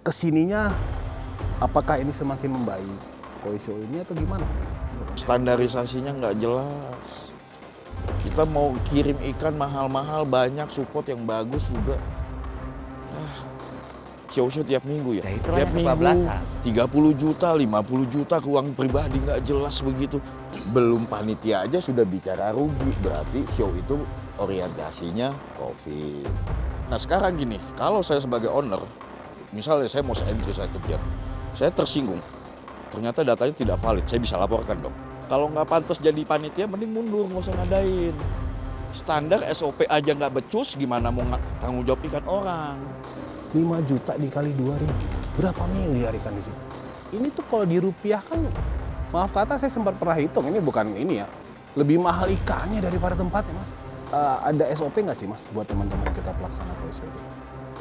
kesininya apakah ini semakin membaik koi show ini atau gimana? Standarisasinya nggak jelas. Kita mau kirim ikan mahal-mahal, banyak support yang bagus juga. Show-show tiap minggu ya. Ya itulah Tiap yang minggu kebablasan. 30 juta, 50 juta ke uang pribadi nggak jelas begitu. Belum panitia aja sudah bicara rugi, berarti show itu orientasinya profit. Nah sekarang gini, kalau saya sebagai owner, misalnya saya mau entry, saya kejar, saya tersinggung. Ternyata datanya tidak valid, saya bisa laporkan dong. Kalau nggak pantas jadi panitia, mending mundur, nggak usah ngadain. Standar SOP aja nggak becus, gimana mau tanggung jawab ikan orang? 5 juta dikali 2.000, berapa miliar ikan di sini? Ini tuh kalau dirupiahkan, maaf kata saya sempat pernah hitung, ini bukan ini ya, lebih mahal ikannya daripada tempatnya mas. Ada SOP nggak sih mas buat teman-teman kita pelaksana koi show?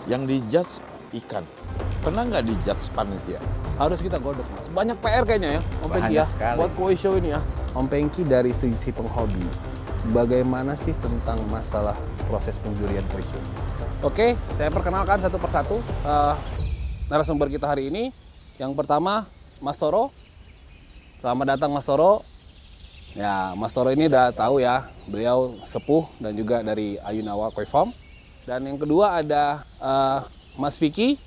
Yang dijudge ikan, pernah nggak dijudge panitia? Harus kita godok mas, banyak PR kayaknya ya Om Pengki ya, Banyak sekali. buat koi show ini ya. Om Pengki dari sisi penghobi, bagaimana sih tentang masalah proses penjurian koi show? Oke, saya perkenalkan satu persatu narasumber kita hari ini. Yang pertama, Mas Toro. Selamat datang Mas Toro. Ya, Mas Toro ini udah tahu ya, beliau sepuh dan juga dari Ayunawa Koi Farm. Dan yang kedua ada Mas Vicky.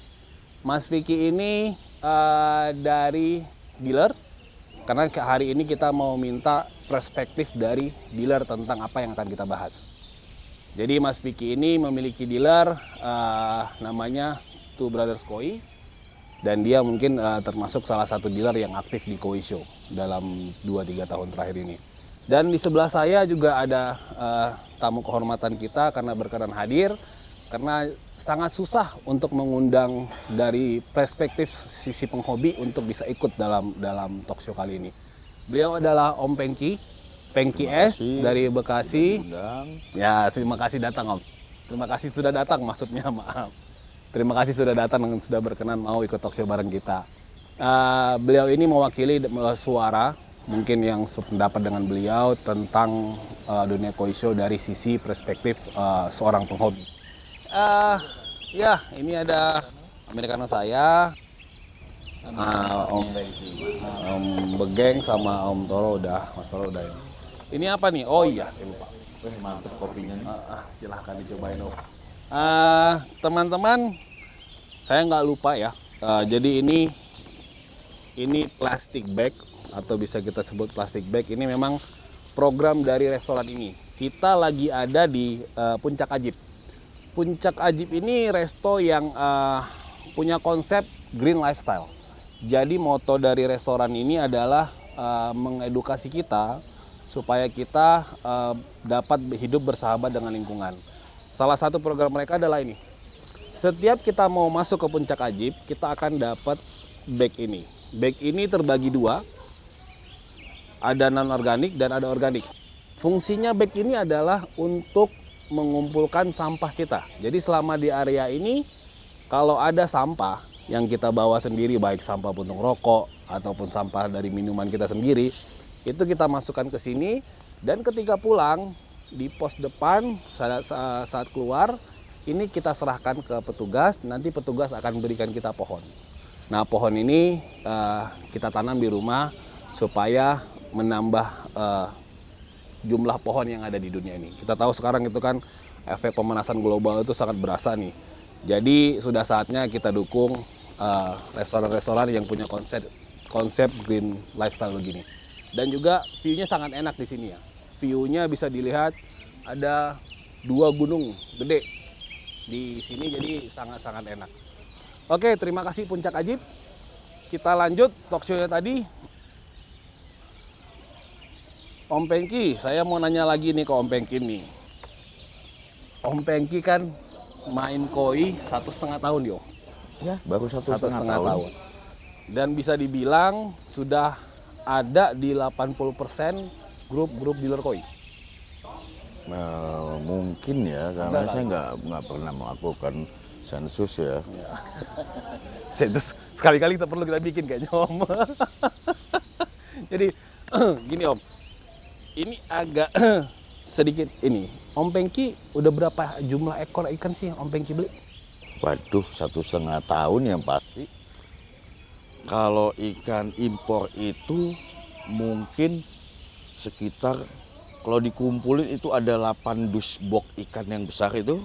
Mas Vicky ini dari dealer. Karena hari ini kita mau minta perspektif dari dealer tentang apa yang akan kita bahas. Jadi Mas Vicky ini memiliki dealer namanya Two Brothers Koi. Dan dia mungkin termasuk salah satu dealer yang aktif di Koi Show dalam 2-3 tahun terakhir ini. Dan di sebelah saya juga ada tamu kehormatan kita karena berkenan hadir. Karena sangat susah untuk mengundang dari perspektif sisi penghobi untuk bisa ikut dalam talk show kali ini. Beliau adalah Om Pengki. Pengki S dari Bekasi. Ya, terima kasih datang Om. Terima kasih sudah datang maksudnya, maaf. Terima kasih sudah datang dan sudah berkenan mau ikut talk show bareng kita. Beliau ini mewakili suara mungkin yang sependapat dengan beliau tentang dunia koi show dari sisi perspektif seorang penghobi. Ya, ini ada Americano saya, Om Begeng sama Om Toro udah, Mas Toro udah. Ini apa nih? Oh iya, saya lupa. Mantap kopinya nih. Silahkan dicobain Om. Teman-teman, saya nggak lupa ya. Jadi ini plastik bag atau bisa kita sebut plastik bag. Ini memang program dari restoran ini. Kita lagi ada di Puncak Ajib. Puncak Ajib ini resto yang punya konsep green lifestyle. Jadi moto dari restoran ini adalah mengedukasi kita supaya kita dapat hidup bersahabat dengan lingkungan. Salah satu program mereka adalah ini. Setiap kita mau masuk ke Puncak Ajib, kita akan dapat bag ini. Bag ini terbagi dua. Ada non-organik dan ada organik. Fungsinya bag ini adalah untuk mengumpulkan sampah kita. Jadi selama di area ini, kalau ada sampah yang kita bawa sendiri, baik sampah puntung rokok ataupun sampah dari minuman kita sendiri, itu kita masukkan ke sini. Dan ketika pulang, di pos depan saat keluar, ini kita serahkan ke petugas, nanti petugas akan berikan kita pohon. Nah pohon ini kita tanam di rumah supaya menambah jumlah pohon yang ada di dunia ini. Kita tahu sekarang itu kan efek pemanasan global itu sangat berasa nih. Jadi sudah saatnya kita dukung restoran-restoran yang punya konsep green lifestyle begini. Dan juga view-nya sangat enak di sini ya. View-nya bisa dilihat ada 2 gunung gede di sini, jadi sangat-sangat enak. Oke, terima kasih Puncak Ajib. Kita lanjut talk show-nya tadi. Om Pengki, saya mau nanya lagi nih ke Om Pengki nih. Om Pengki kan main koi 1,5 tahun yo. Ya, baru 1,5 tahun. Dan bisa dibilang sudah ada di 80% grup-grup dealer koi. Mungkin ya, karena saya nggak pernah melakukan sensus ya. Sensus sekali-kali kita perlu kita bikin kayaknya Om. Jadi gini Om, ini agak sedikit ini. Om Pengki udah berapa jumlah ekor ikan sih Om Pengki beli? Waduh, 1,5 tahun yang pasti. Kalau ikan impor itu mungkin sekitar, kalau dikumpulin itu ada 8 dus bok ikan yang besar itu.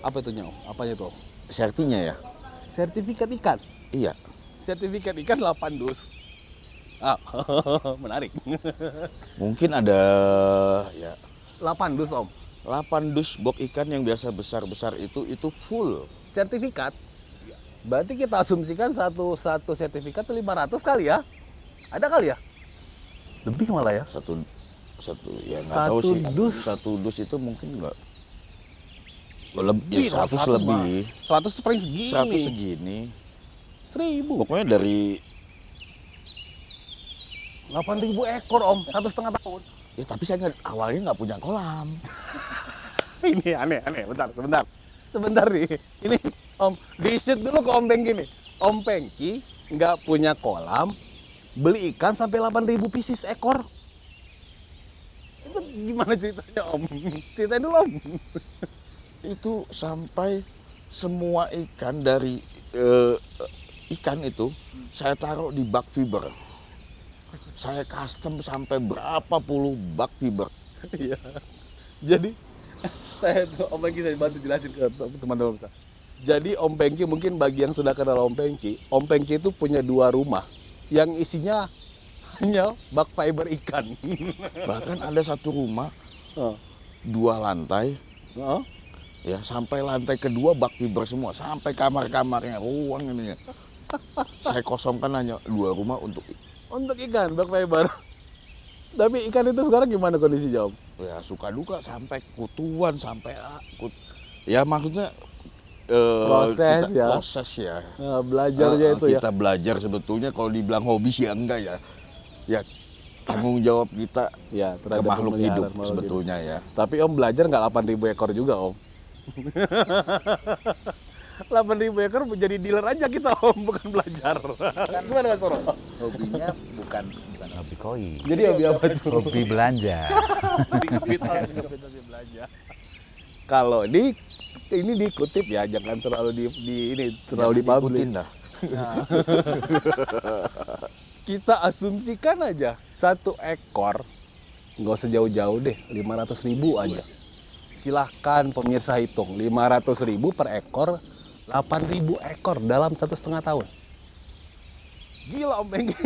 Apa itu Om? Apanya itu Om? Sertinya ya? Sertifikat ikan. Iya. Sertifikat ikan 8 dus. Ah, menarik. Mungkin ada ya 8 dus Om. 8 dus bok ikan yang biasa besar-besar itu full. Sertifikat. Berarti kita asumsikan satu sertifikat 500 kali ya? Ada kali ya? Lebih malah ya? Satu ya nggak tahu sih. Dus. Satu dus itu mungkin nggak. Lebih, Ya, 100 lebih. 100 itu paling segini. 100 segini. 1000. Pokoknya dari 8.000 ekor Om, 1,5 tahun. ya, tapi saya awalnya nggak punya kolam. Ini aneh. Sebentar nih. Ini Om, di-shoot dulu ke Om Pengki nih. Om Pengki nggak punya kolam, beli ikan sampai 8.000 pieces ekor. Itu gimana ceritanya Om? Ceritain dulu Om. Itu sampai semua ikan dari ikan itu saya taruh di bak fiber. Saya custom sampai berapa puluh bak fiber. Iya. Jadi saya tuh Om Pengki, saya bantu jelasin ke teman-teman kita. Jadi Om Pengki, mungkin bagi yang sudah kenal Om Pengki itu punya 2 rumah yang isinya hanya bak fiber ikan. Bahkan ada satu rumah Oh. 2 lantai, Oh. ya sampai lantai kedua bak fiber semua, sampai kamar-kamarnya, ruang ini. Saya kosongkan hanya 2 rumah untuk Untuk ikan, bak fiber. Tapi ikan itu sekarang gimana kondisinya Om? ya suka duka, sampai kutuan, sampai ya maksudnya Proses ya. proses ya. Nah, belajarnya itu ya. Kita belajar sebetulnya, kalau dibilang hobi sih ya enggak ya. Ya tanggung jawab kita Ya, ke terhadap makhluk hidup pemeliharaan makhluk sebetulnya ya. hidup. Tapi Om belajar nggak 8.000 ekor juga Om? 8.000 ekor menjadi dealer aja kita Om, bukan belajar. Gimana Mas Soro? Hobinya bukan hobi koi, Jadi hobi apa tuh? hobi belanja. Hobi belanja. Kalau ini dikutip ya, jangan terlalu terlalu dipublish. Ikutin dah. Kita asumsikan aja 1 ekor, nggak usah jauh-jauh deh, 500.000 aja. Silahkan pemirsa hitung, 500.000 per ekor, 8.000 ekor dalam 1,5 tahun. Gila Om Pengki.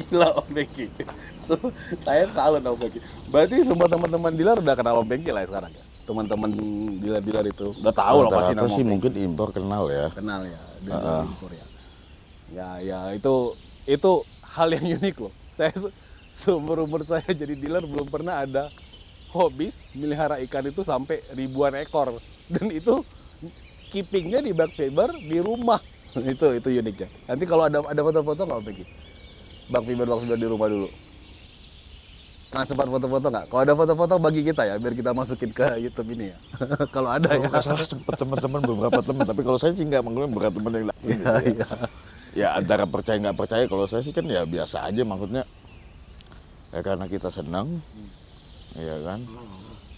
Gila Om Pengki. Saya salut Om Pengki. Berarti semua teman-teman dealer udah kenal Om Pengki lah sekarang ya. Teman-teman dealer-dealer itu udah tahu lah pasti nama Rata-rata sih Om Pengki. mungkin impor kenal ya. Kenal ya, dealer impor ya. Ya itu hal yang unik loh. Saya seumur umur saya jadi dealer belum pernah ada hobis melihara ikan itu sampai ribuan ekor, dan itu keepingnya di bak fiber di rumah. Itu uniknya. Nanti kalau ada foto-foto nggak Peggy? Bak fiber di rumah dulu. Nah, sempat foto-foto nggak? Kalau ada foto-foto bagi kita ya, biar kita masukin ke YouTube ini ya. Kalau ada ya. Kalau nggak salah sempet teman-teman, beberapa teman, tapi kalau saya sih nggak, mungkin beberapa teman yang lain. Iya, iya. Ya antara percaya nggak percaya, kalau saya sih kan ya biasa aja, maksudnya ya karena kita senang, ya kan.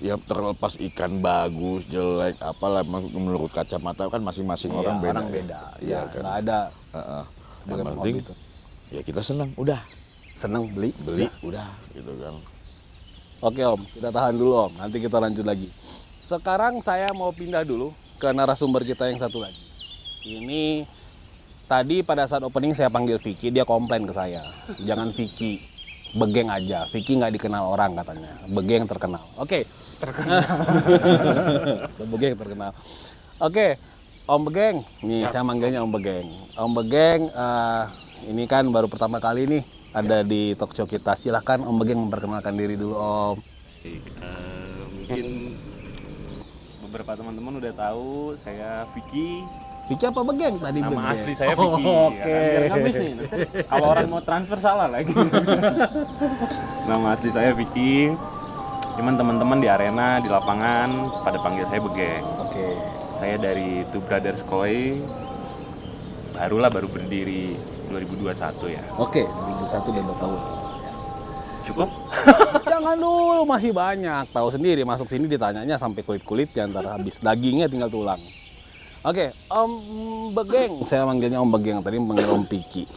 Ya terlepas ikan bagus, jelek, apalah menurut kacamata kan masing-masing orang beda. Orang beda. Iya Ya, kan. nggak ada. Yang Sebagai penting hobi itu. ya kita senang, udah Seneng beli. beli, udah gitu kan. Oke Om, kita tahan dulu Om, nanti kita lanjut lagi. Sekarang saya mau pindah dulu ke narasumber kita yang satu lagi. Ini tadi pada saat opening saya panggil Vicky, dia komplain ke saya. Jangan Vicky, Begeng aja. Vicky nggak dikenal orang katanya, Begeng terkenal. Oke. Terkenal. Begeng terkenal. Oke, Om Begeng. Nih saya manggilnya Om Begeng. Om Begeng, ini kan baru pertama kali nih ada di talk show kita. Silahkan Om Begeng memperkenalkan diri dulu Om. Mungkin beberapa teman-teman udah tahu saya Vicky. Vicky apa Begeng tadi? Nama Begeng? asli saya Oh, Vicky. Oke. Ya kan? Biar ngamis nih. Nanti kalau orang mau transfer salah lagi. Nama asli saya Vicky. Cuman teman-teman di arena, di lapangan pada panggil saya Begeng. Oke. Saya dari Two Brothers Koi. Baru berdiri 2021 ya. Oke, 2001 udah 2 tahun. Cukup? Jangan dulu, masih banyak. Tahu sendiri, masuk sini ditanyanya sampai kulit-kulitnya, ntar habis dagingnya tinggal tulang. Oke, Om Begeng, saya manggilnya Om Begeng, tadi manggil Om Piki.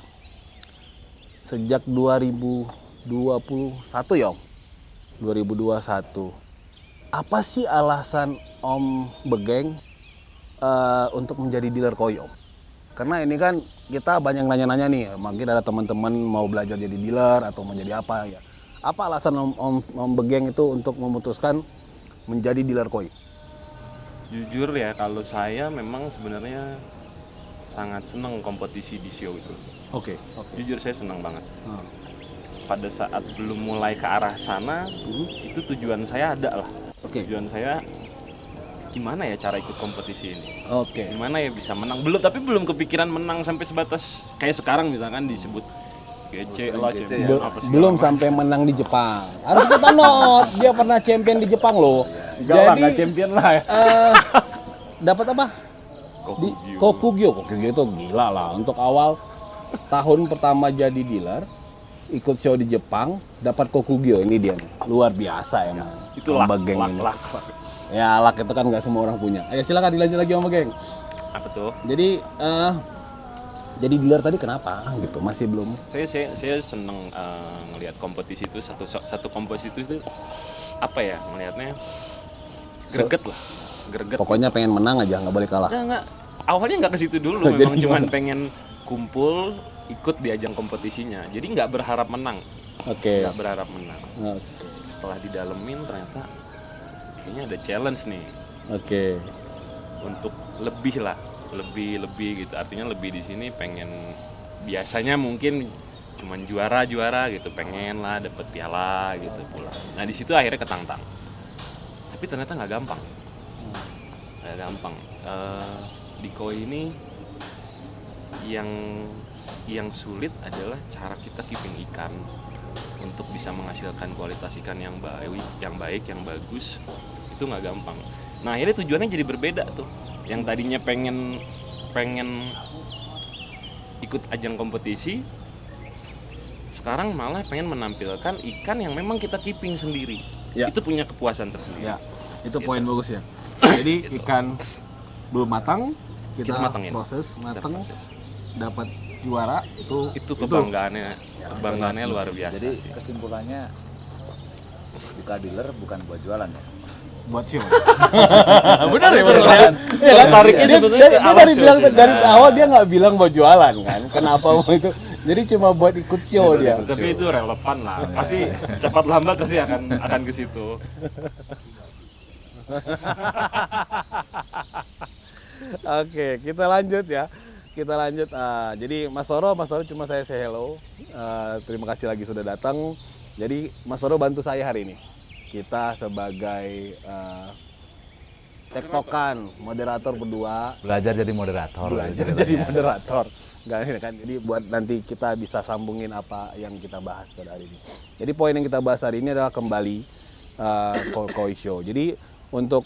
Sejak 2021 ya Om? 2021. Apa sih alasan Om Begeng untuk menjadi dealer koi Om? Karena ini kan kita banyak nanya-nanya nih, mungkin ada teman-teman mau belajar jadi dealer atau menjadi apa ya. Apa alasan Om Begeng itu untuk memutuskan menjadi dealer koi? Jujur ya, kalau saya memang sebenarnya sangat senang kompetisi di show itu. Oke. Jujur saya senang banget. Pada saat belum mulai ke arah sana, itu tujuan saya ada lah. Oke. Tujuan saya gimana ya cara ikut kompetisi ini? Oke. Gimana ya bisa menang? Tapi belum kepikiran menang sampai sebatas kayak sekarang misalkan disebut GC lah, champion apa segala Belum macam. sampai menang di Jepang. Harus kita not, dia pernah champion di Jepang loh. Enggak lah, nggak champion lah ya. Dapat apa? Di Kokugyo. Kokugyo itu gila lah. Untuk awal tahun pertama jadi dealer, ikut show di Jepang, dapat Kokugyo. Ini dia nih. Luar biasa emang. Itu Om lak, Begeng ini. lak. Ya lak itu kan nggak semua orang punya. Ayo silakan dilanjut lagi Om Begeng. Apa tuh? Jadi dealer tadi kenapa gitu? Masih belum. Saya seneng ngelihat kompetisi itu satu kompetisi itu apa ya, ngelihatnya greget lah, greget. Pokoknya pengen menang aja, nggak boleh kalah. Enggak. Awalnya nggak ke situ dulu, Jadi memang cuman pengen kumpul, ikut di ajang kompetisinya. Jadi nggak berharap menang, Oke. nggak berharap menang. Oke. Setelah didalemin ternyata kayaknya ada challenge nih Oke. untuk lebih lah, lebih gitu. Artinya lebih di sini pengen, biasanya mungkin cuman juara gitu, pengen lah dapet piala gitu pulang. Nah di situ akhirnya ketantang. Tapi ternyata nggak gampang. Nggak gampang. Di koi ini yang sulit adalah cara kita keeping ikan untuk bisa menghasilkan kualitas ikan yang baik, yang bagus, itu nggak gampang. Nah akhirnya tujuannya jadi berbeda tuh. Yang tadinya pengen ikut ajang kompetisi, sekarang malah pengen menampilkan ikan yang memang kita keeping sendiri. Ya. Itu punya kepuasan tersendiri. Ya, itu poin bagus ya. Jadi ikan belum matang, kita matengin. proses Kita matang, proses. dapat juara Itu kebanggaannya luar biasa. Jadi sih. kesimpulannya buka dealer bukan buat jualan ya. buat show. Benar ya, benar ya. Iya kan? Tariknya Dia, sebetulnya dia ke awal dari show bilang sih. dari awal dia nggak bilang buat jualan kan. Kenapa mau itu? Jadi cuma buat ikut show dia. Tapi itu relevan lah. Pasti cepat lambat pasti akan ke situ. Oke, kita lanjut ya. Kita lanjut. Jadi Mas Soro cuma saya say hello. Terima kasih lagi sudah datang. Jadi Mas Soro bantu saya hari ini. Kita sebagai tektokan moderator berdua. Belajar jadi moderator. Belajar jadi moderator. Enggak ini kan. Jadi buat nanti kita bisa sambungin apa yang kita bahas pada hari ini. Jadi poin yang kita bahas hari ini adalah kembali Koi Show. Jadi untuk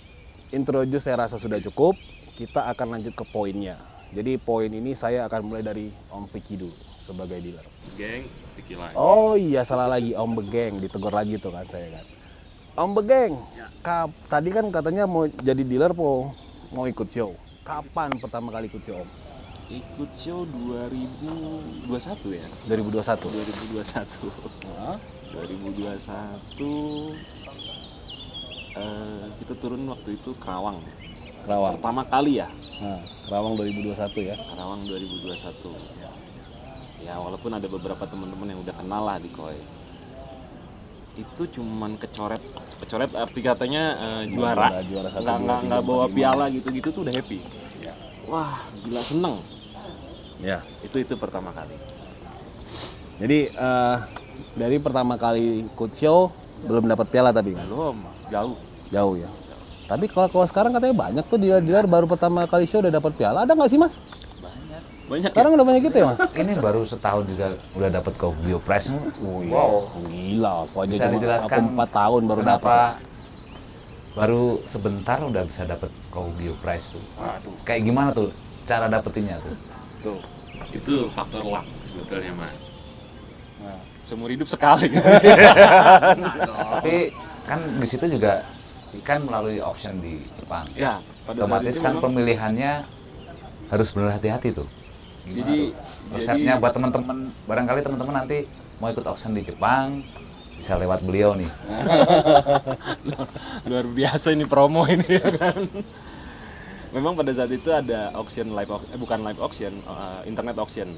introduce saya rasa sudah cukup. Kita akan lanjut ke poinnya. Jadi poin ini saya akan mulai dari Om Vicky dulu sebagai dealer. Geng, Vicky lagi. Oh iya salah lagi Om Begeng, ditegur lagi tuh kan saya kan. Om Begeng, tadi kan katanya mau jadi dealer mau ikut show. Kapan pertama kali ikut show Om? Ikut show 2021 ya? 2021. 2021. 2021 kita turun waktu itu Kerawang. Kerawang. Pertama kali ya? Nah, Kerawang 2021 ya. Karawang 2021. Ya walaupun ada beberapa teman-teman yang udah kenal lah di Koi. Itu cuman kecoret arti katanya juara. Juara 1, Nggak bawa piala gitu-gitu tuh udah happy. Ya. Wah gila seneng. Ya. Itu pertama kali. Jadi dari pertama kali ikut show belum dapat piala tapi kan? Belum, Jauh ya. Tapi kalau sekarang katanya banyak tuh dealer baru pertama kali show udah dapat piala. Ada nggak sih Mas? Banyak Sekarang udah banyak gitu ya Mas? Ini baru setahun juga udah dapat Kokugyo Prize. Wow, gila. Aku aja Bisa cuma dijelaskan aku 4 tahun baru dapat. Kenapa baru sebentar udah bisa dapat Kokugyo Prize tuh? Waduh. Kayak gimana tuh cara dapetinnya tuh? Tuh, itu faktor luck sebetulnya Mas. Seumur hidup sekali. Tapi kan di situ juga ikan melalui auction di Jepang. Ya, pada saat Otomatis itu kan memang- pemilihannya harus benar hati-hati tuh. Jadi- resepnya buat teman-teman, barangkali teman-teman nanti mau ikut auction di Jepang bisa lewat beliau nih. Luar biasa ini promo ini ya kan. Memang pada saat itu ada auction bukan live auction, internet auction.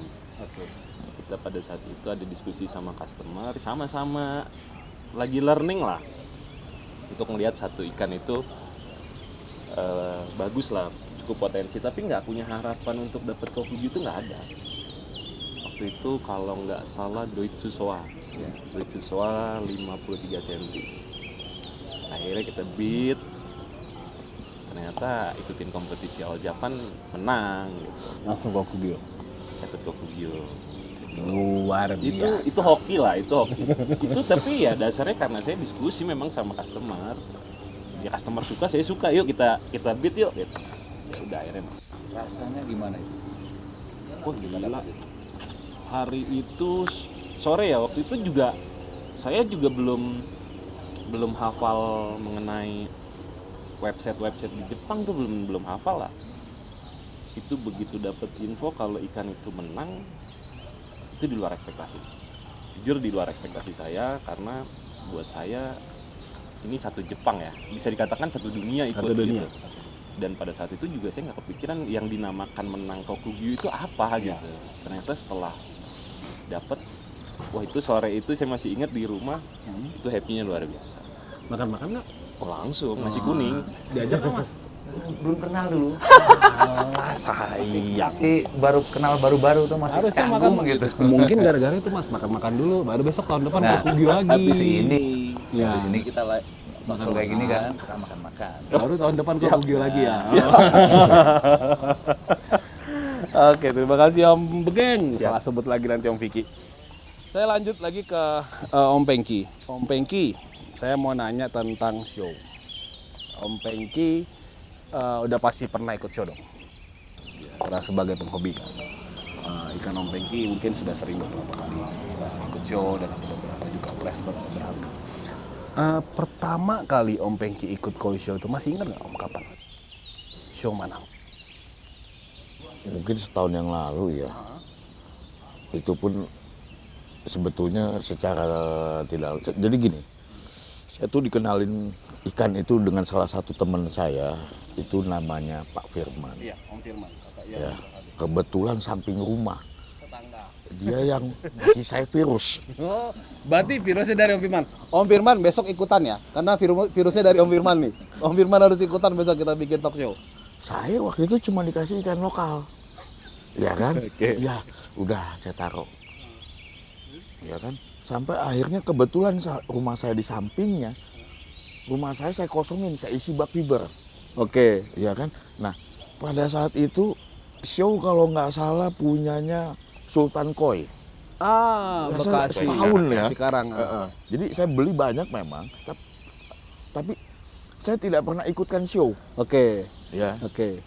Kita pada saat itu ada diskusi sama customer, sama-sama lagi learning lah untuk melihat satu ikan itu bagus lah, cukup potensi, tapi nggak punya harapan untuk dapat Kokugyu itu nggak ada. Waktu itu kalau nggak salah Doitsusoa, Doitsusoa 53 cm. Akhirnya kita bid, ternyata ikutin kompetisi All Japan menang gitu. Langsung Kokugyo. Dapat Kokugyo. Luar biasa. Itu hoki lah, itu hoki. Itu tapi ya dasarnya karena saya diskusi memang sama customer. Ya customer suka, saya suka. Yuk kita bid yuk gitu. Ya udah akhirnya. Rasanya gimana itu? Wah gila. Hari itu sore ya, waktu itu juga saya juga belum hafal mengenai website di Jepang tuh belum hafal lah. Itu begitu dapat info kalau ikan itu menang, itu di luar ekspektasi. Jujur di luar ekspektasi saya, karena buat saya ini satu Jepang ya, bisa dikatakan satu dunia ikut Satu dunia. gitu. Dan pada saat itu juga saya nggak kepikiran yang dinamakan menang Kokugyu itu apa gitu. Ternyata setelah dapat, wah itu sore itu saya masih ingat di rumah, itu happy-nya luar biasa. Makan-makan nggak? Oh langsung, nasi kuning. Diajak nggak Mas? Belum kenal dulu. Alah, sayang. Masih baru kenal baru-baru tuh masih Harusnya canggung makan gitu. Mungkin gara-gara itu Mas makan-makan dulu, baru besok tahun depan Nah, Kokugyo lagi. habis ini, Ya. habis ini kita bakal kayak gini kan, kita makan-makan. Baru tahun depan Kokugyo lagi ya. Oke, terima kasih Om Begeng. Salah sebut lagi nanti Om Vicky. Saya lanjut lagi ke Om Pengki. Om Pengki, saya mau nanya tentang show. Om Pengki udah pasti pernah ikut show dong? Karena sebagai penghobi kan. Ikan Om Pengki mungkin sudah sering beberapa kali ikut show dan beberapa juga press berharga. Pertama kali Om Pengki ikut koi show itu masih ingat nggak Om kapan? Show mana? Mungkin setahun yang lalu ya. Itu pun sebetulnya secara tidak, jadi gini, saya tuh dikenalin ikan itu dengan salah satu teman saya, itu namanya Pak Firman. Iya, Om Firman. Ya, kebetulan samping rumah. Dia yang ngasih saya virus. Oh, berarti virusnya dari Om Firman. Om Firman besok ikutan ya, karena virusnya dari Om Firman nih. Om Firman harus ikutan besok kita bikin talk show. Saya waktu itu cuma dikasih ikan lokal. Ya kan? Oke. Ya, udah saya taruh. Ya kan? Sampai akhirnya kebetulan rumah saya di sampingnya. Rumah saya kosongin, saya isi bak fiber. Oke. Ya kan? Nah, pada saat itu show kalau nggak salah punyanya Sultan Koi. Ah, Ya, saya Bekasi. setahun ya. Sekarang. Jadi saya beli banyak memang, tapi saya tidak pernah ikutkan show. Oke. Ya, Oke.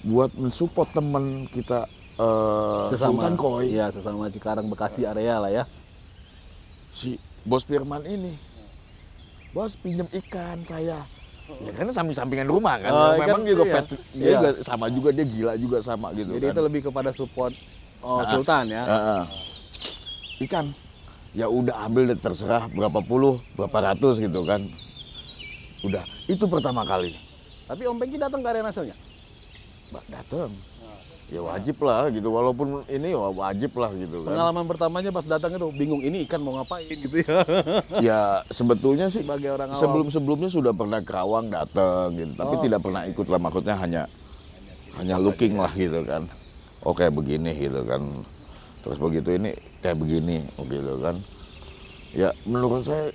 buat mensupport teman kita Sultan Koi. Iya, sesama Cikarang Bekasi area lah ya. Si Bos Firman ini, bos pinjem ikan saya. Ya karena samping-sampingan rumah kan. Oh, Memang ikan, juga iya. dia Iya. juga sama juga, dia gila juga sama gitu. Jadi kan. itu lebih kepada support Sultan ya. Ikan, ya udah ambil deh, terserah berapa puluh, berapa ratus gitu kan. Udah, itu pertama kali. Tapi Om Pengki datang ke area hasilnya. Datang. Ya wajib lah gitu, walaupun ini wajib lah gitu kan. Pengalaman pertamanya pas datang itu bingung ini ikan mau ngapain gitu ya. Ya sebetulnya sih Sebagai orang awam. sebelum-sebelumnya sudah pernah Kerawang datang gitu, tapi tidak pernah ikut lah, maksudnya hanya looking lah gitu kan. Oke begini gitu kan. Terus begitu ini kayak begini gitu kan. Ya menurut saya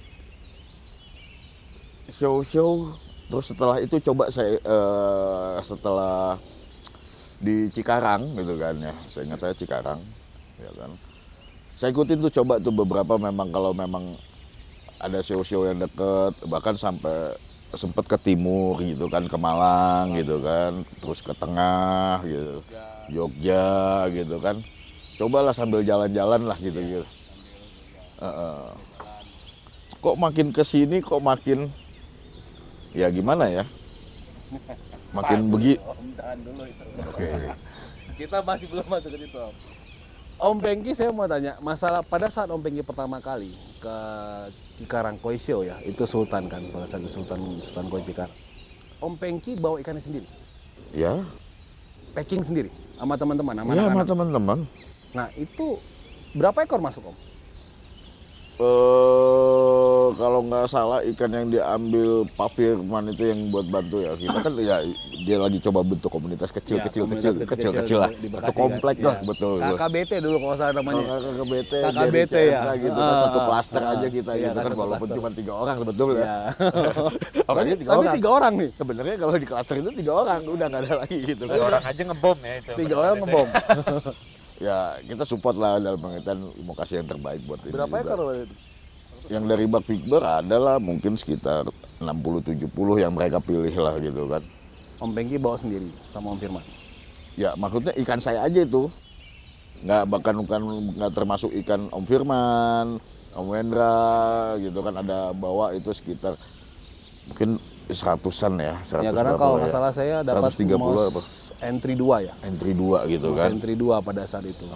show terus setelah itu coba saya setelah di Cikarang gitu kan ya, saya ingat saya Cikarang ya kan, saya ikutin tuh coba tuh beberapa, memang kalau memang ada show-show yang deket, bahkan sampai sempet ke timur gitu kan, ke Malang gitu kan, terus ke tengah gitu, Jogja gitu kan, cobalah sambil jalan-jalan lah gitu. Kok makin kesini kok makin ya gimana ya? Makin begitu. Tahan dulu itu. Oke. Kita masih belum masuk ke situ, Om. Om Pengki, saya mau tanya, masalah pada saat Om Pengki pertama kali ke Cikarang Koi Show ya, itu Sultan kan, pada saat itu Sultan Koi Cikarang. Om Pengki bawa ikannya sendiri, Ya. packing sendiri, sama teman-teman, sama Ya sama anak-anak. teman-teman. Nah itu berapa ekor masuk, Om? Kalau nggak salah ikan yang diambil Pak Firman itu yang buat bantu ya, kita kan ya dia lagi coba bentuk komunitas kecil Ya, kecil komunitas lah, di satu Bekasi, komplek kan? lah, Ya. betul. KKBT dulu kalau salah namanya. Kalau KKBT, KKBT jadi ya. CMK gitu kan, satu klaster aja kita Iya, gitu kan, kan, satu walaupun klaster. cuma 3 orang betul ya. Ya. Orangnya Tapi 3 orang nih. Sebenarnya kalau di klaster itu 3 orang udah nggak ada lagi gitu kan. Orang aja ngebom ya itu. 3 orang ngebom. Ya kita support lah dalam pengertian mau kasih yang terbaik buat ini. Berapa juga. ekor waktu itu? Yang dari Bak Fikber adalah mungkin sekitar 60-70 yang mereka pilih lah gitu kan. Om Pengki bawa sendiri sama Om Firman. Ya maksudnya ikan saya aja itu. Bukan nggak termasuk ikan Om Firman, Om Wendra gitu kan, ada bawa itu sekitar mungkin 100-an ya. 100 Ya karena berapa kalau ya. nggak salah saya dapat 130 apa? mos entry 2 ya. Entry 2 gitu Mos kan. entry 2 pada saat itu.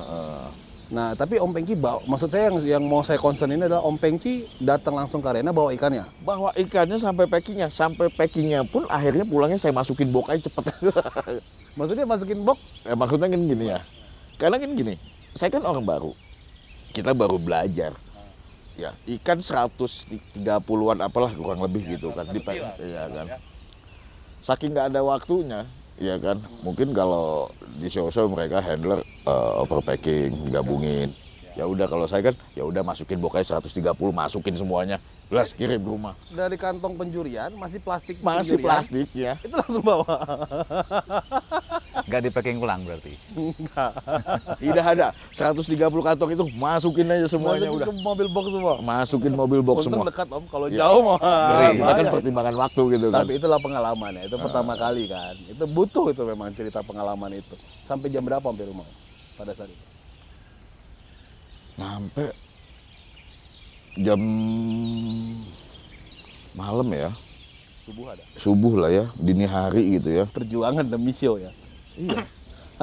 Nah, tapi Om Pengki bawa, maksud saya yang mau saya concern ini adalah Om Pengki datang langsung ke arena bawa ikannya. Bawa ikannya sampai packingnya pun akhirnya pulangnya saya masukin box aja cepet. Maksudnya masukin box? Maksudnya kan gini ya, karena kan gini, saya kan orang baru, kita baru belajar. Ya, ikan 130-an apalah kurang lebih gitu kan, iya kan. Saking nggak ada waktunya, ya kan. Mungkin kalau di show-show mereka handler overpacking, digabungin. Ya udah kalau saya kan, ya udah masukin bokanya 130, masukin semuanya, belas kirim ke rumah. Dari kantong penjurian masih plastik. Masih penjurian, plastik ya. Itu langsung bawa. Nggak di packing ulang berarti. Tidak ada 130 kantong itu masukin aja semuanya Masukin udah. ke mobil box semua. Masukin mobil box Untung semua. dekat Om, kalau Ya. jauh mah. Kita kan bahaya. pertimbangan waktu gitu kan. Tapi itulah pengalaman ya, itu pertama kali kan. Itu butuh itu memang cerita pengalaman itu. Sampai jam berapa sampai rumah Om, pada saat itu? Sampai jam malam ya, Subuh ada. subuh lah ya, dini hari gitu ya. Perjuangan demi show ya. Iya.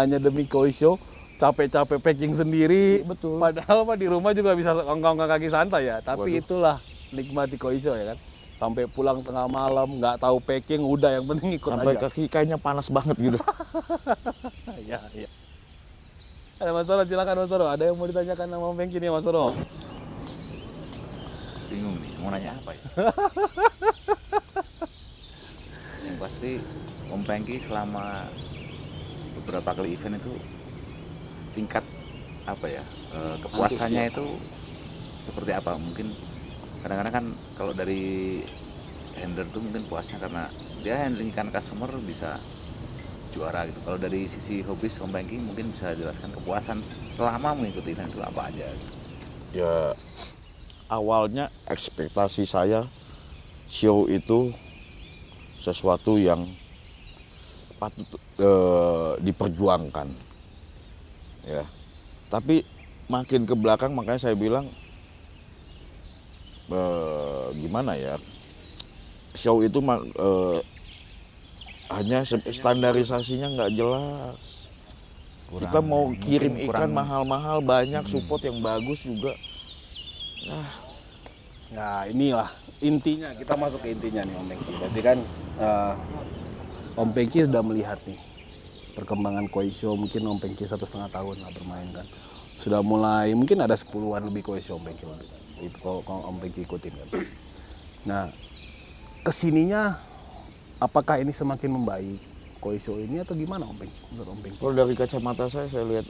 Hanya demi koi show, capek-capek packing sendiri. Betul. Padahal mah di rumah juga bisa ongkang-ongkang kaki santai ya. Tapi Waduh. itulah nikmati koi show ya kan. Sampai pulang tengah malam, nggak tahu packing, udah yang penting ikut Sampai aja. kaki kayaknya panas banget gitu. Iya, iya. Ada Mas Soro, silakan Mas Soro. Ada yang mau ditanyakan sama Om Pengki nih Mas Soro? Bingung nih, mau nanya apa ya? Yang pasti Om Pengki selama beberapa kali event itu tingkat apa ya, kepuasannya itu seperti apa? Mungkin kadang-kadang kan kalau dari handler tuh mungkin puasnya karena dia handling ikan customer bisa juara gitu. Kalau dari sisi hobis Om Pengki mungkin bisa jelaskan kepuasan selama mengikuti event itu apa aja? Ya awalnya ekspektasi saya show itu sesuatu yang patut diperjuangkan. Ya. Tapi makin ke belakang makanya saya bilang gimana ya? Show itu hanya standarisasinya nggak jelas. Kita mau kirim ikan mahal-mahal banyak, support yang bagus juga. Nah inilah intinya, kita masuk ke intinya nih Om Pengki. Berarti kan Om Pengki sudah melihat nih perkembangan koi show, mungkin Om Pengki 1,5 tahun lah bermain kan. Sudah mulai, mungkin ada 10-an lebih koi show Om Pengki. Itu kalau Om Pengki ikutin kan. Nah kesininya apakah ini semakin membaik koi show ini atau gimana Om Pengki? Menurut Om Pengki? Kalau dari kacamata saya lihat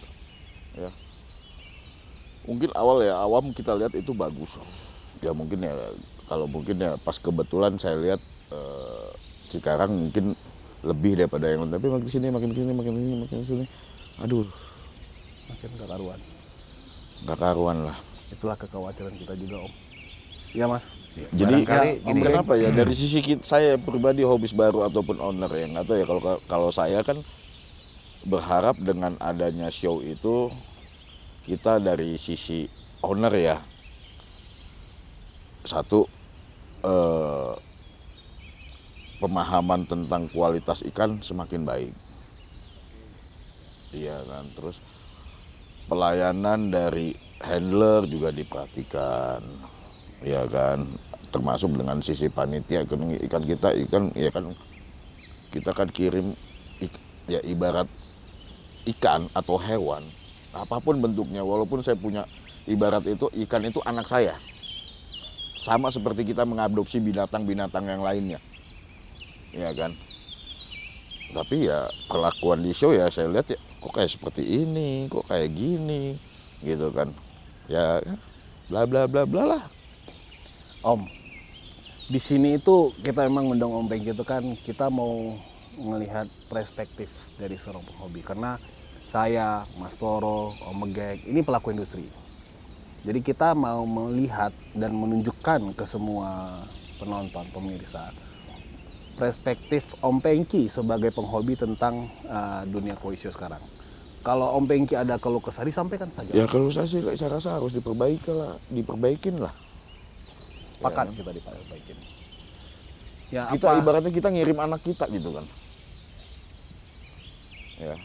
ya mungkin awam kita lihat itu bagus. Ya mungkin ya kalau mungkin ya pas kebetulan saya lihat Cikarang mungkin lebih daripada yang lain, tapi makin sini, aduh, Makin gak karuan. nggak karuan lah. Itulah kekhawatiran kita juga Om. Iya Mas. Jadi Barangkali gini, kenapa ya dari sisi saya pribadi hobis baru ataupun owner ya nggak tahu ya, kalau saya kan berharap dengan adanya show itu kita dari sisi owner ya satu pemahaman tentang kualitas ikan semakin baik. Iya kan, terus pelayanan dari handler juga diperhatikan, ya kan, termasuk dengan sisi panitia ikan kita ya kan kita kan kirim ya ibarat ikan atau hewan apapun bentuknya, walaupun saya punya ibarat itu ikan itu anak saya, sama seperti kita mengadopsi binatang-binatang yang lainnya, ya kan. Tapi ya perlakuan di show ya saya lihat ya kok kayak seperti ini, kok kayak gini, gitu kan. Ya bla bla bla bla lah. Om, di sini itu kita memang ngundang Om Pengki itu kan kita mau melihat perspektif dari seorang penghobi. Karena saya, Mas Toro, Om Megek, ini pelaku industri. Jadi kita mau melihat dan menunjukkan ke semua penonton, pemirsa, perspektif Om Pengki sebagai penghobi tentang dunia koi show sekarang. Kalau Om Pengki ada keluh kesah disampaikan saja. Ya kalau saya rasa harus diperbaikin lah. Sepakat kita diperbaikin. Ya, Kita ibaratnya kita ngirim anak kita gitu kan. Ya,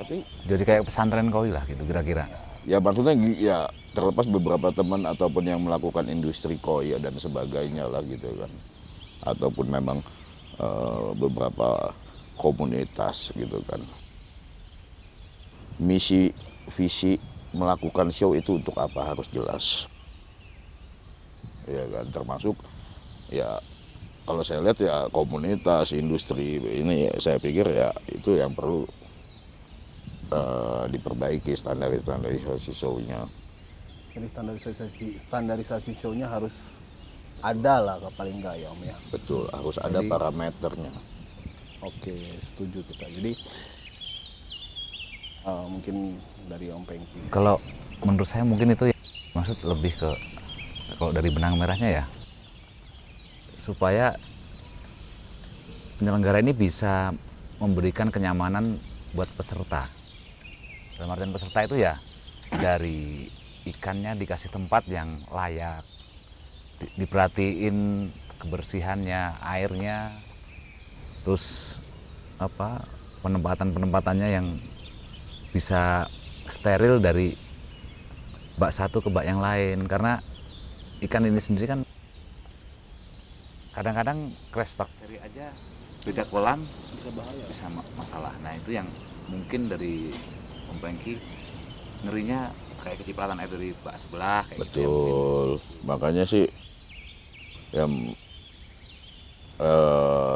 tapi Jadi kayak pesantren koi lah gitu kira-kira. ya maksudnya ya terlepas beberapa teman ataupun yang melakukan industri koi dan sebagainya lah gitu kan. Ataupun memang beberapa komunitas gitu kan. Misi, visi melakukan show itu untuk apa harus jelas. Ya kan, termasuk ya kalau saya lihat ya komunitas, industri ini ya, saya pikir ya itu yang perlu diperbaiki standarisasi show-nya. Jadi standarisasi show-nya harus ada lah paling enggak ya Om ya. Betul, harus ada Jadi- parameternya. Oke, setuju kita. Jadi mungkin dari Om Pengki. Kalau menurut saya mungkin itu ya, maksud lebih ke kalau dari benang merahnya ya supaya penyelenggara ini bisa memberikan kenyamanan buat peserta. Dalam artian peserta itu ya dari ikannya dikasih tempat yang layak, diperhatiin kebersihannya, airnya, terus apa penempatannya yang bisa steril dari bak satu ke bak yang lain, karena ikan ini sendiri kan kadang-kadang crash Bakteri aja beda kolam bisa masalah. Nah itu yang mungkin dari Om Pengki ngerinya kayak kecipratan air dari bak sebelah kayak gitu ya mungkin. Betul, makanya sih yang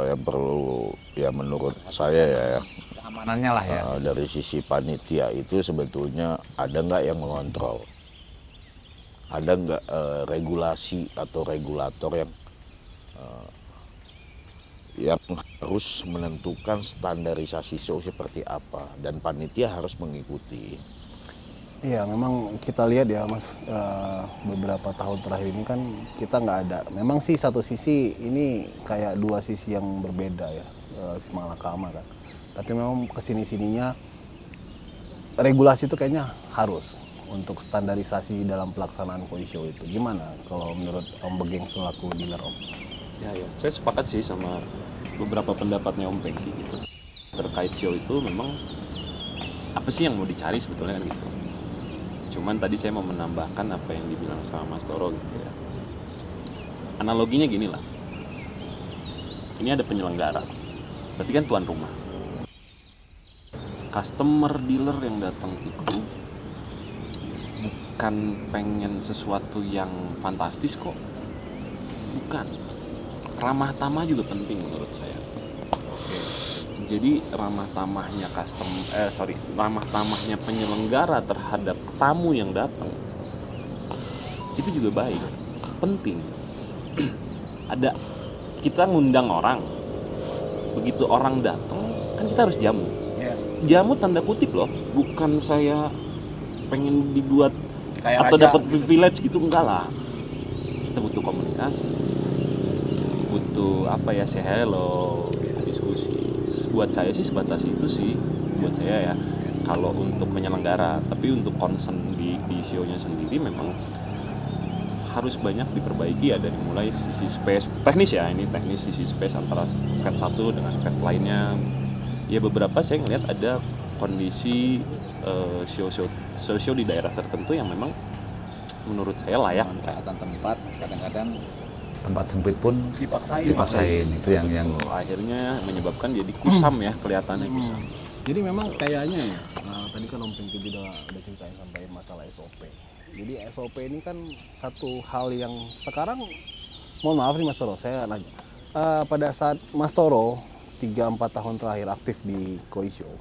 yang perlu ya menurut saya ya keamanannya lah ya. dari sisi panitia itu sebetulnya ada nggak yang mengontrol, ada nggak regulasi atau regulator yang harus menentukan standarisasi show seperti apa dan panitia harus mengikuti. Iya, memang kita lihat ya Mas, beberapa tahun terakhir ini kan kita nggak ada. Memang sih satu sisi ini kayak dua sisi yang berbeda ya, si malakama kan. Tapi memang kesini-sininya regulasi itu kayaknya harus untuk standarisasi dalam pelaksanaan koi show itu. Gimana kalau menurut Om Begeng selaku dealer Om? Ya, saya sepakat sih sama beberapa pendapatnya Om Pengki gitu. Terkait show itu memang apa sih yang mau dicari sebetulnya kan gitu. Cuman tadi saya mau menambahkan apa yang dibilang sama Mas Toro gitu ya. Analoginya gini lah. Ini ada penyelenggara. Berarti kan tuan rumah. Customer dealer yang datang itu bukan pengen sesuatu yang fantastis kok. Bukan. Ramah tamah juga penting menurut saya. Jadi ramah tamahnya ramah tamahnya penyelenggara terhadap tamu yang datang itu juga baik, penting. Ada kita ngundang orang, begitu orang datang kan kita harus jamu. Jamu tanda kutip loh, bukan saya pengen dibuat Kayak atau raja dapat gitu. privilege gitu, enggak lah. Kita butuh komunikasi, butuh apa ya, say hello, diskusi. Buat saya sih sebatas itu sih, buat saya ya. Kalau untuk penyelenggara, tapi untuk concern di show-nya sendiri memang harus banyak diperbaiki ya, dari mulai sisi space teknis ya, ini teknis sisi space antara vet satu dengan vet lainnya. Ya beberapa saya ngelihat ada kondisi show di daerah tertentu yang memang menurut saya layak. Pemanfaatan tempat kadang-kadang Tempat sempit pun dipaksain. Itu yang Akhirnya menyebabkan jadi kusam ya, kelihatannya kusam. Jadi memang kayaknya ya, tadi kan Om Pinky udah ceritain sampai masalah SOP. Jadi SOP ini kan satu hal yang sekarang, mohon maaf nih Mas Toro, saya nanya. Pada saat Mas Toro 3-4 tahun terakhir aktif di Koi Show,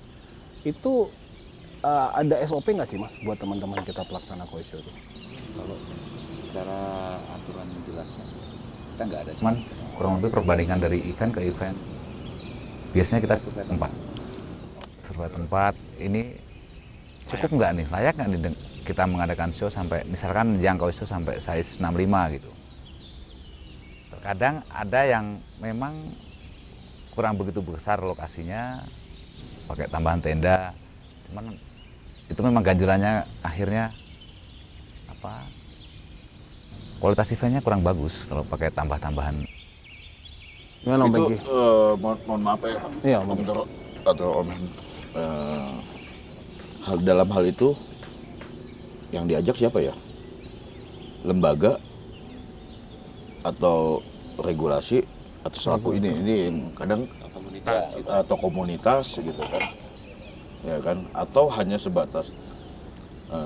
itu ada SOP nggak sih Mas buat teman-teman kita pelaksana Koi Show itu? kalau secara aturan jelasnya sih kita nggak ada, cuman kurang lebih perbandingan dari event ke event. Biasanya kita survei tempat, ini cukup nggak nih, layak nggak nih kita mengadakan show sampai misalkan jangkau show sampai size 65 gitu. Terkadang ada yang memang kurang begitu besar lokasinya, pakai tambahan tenda, cuman itu memang ganjilannya akhirnya kualitas eventnya kurang bagus kalau pakai tambah-tambahan. Gimana Om Itu Pinky? mohon maaf ya, Iya, Om Toro atau Om Hen. Dalam hal itu yang diajak siapa ya? Lembaga atau regulasi atau selaku ini yang kadang atau komunitas gitu kan, ya kan? Atau hanya sebatas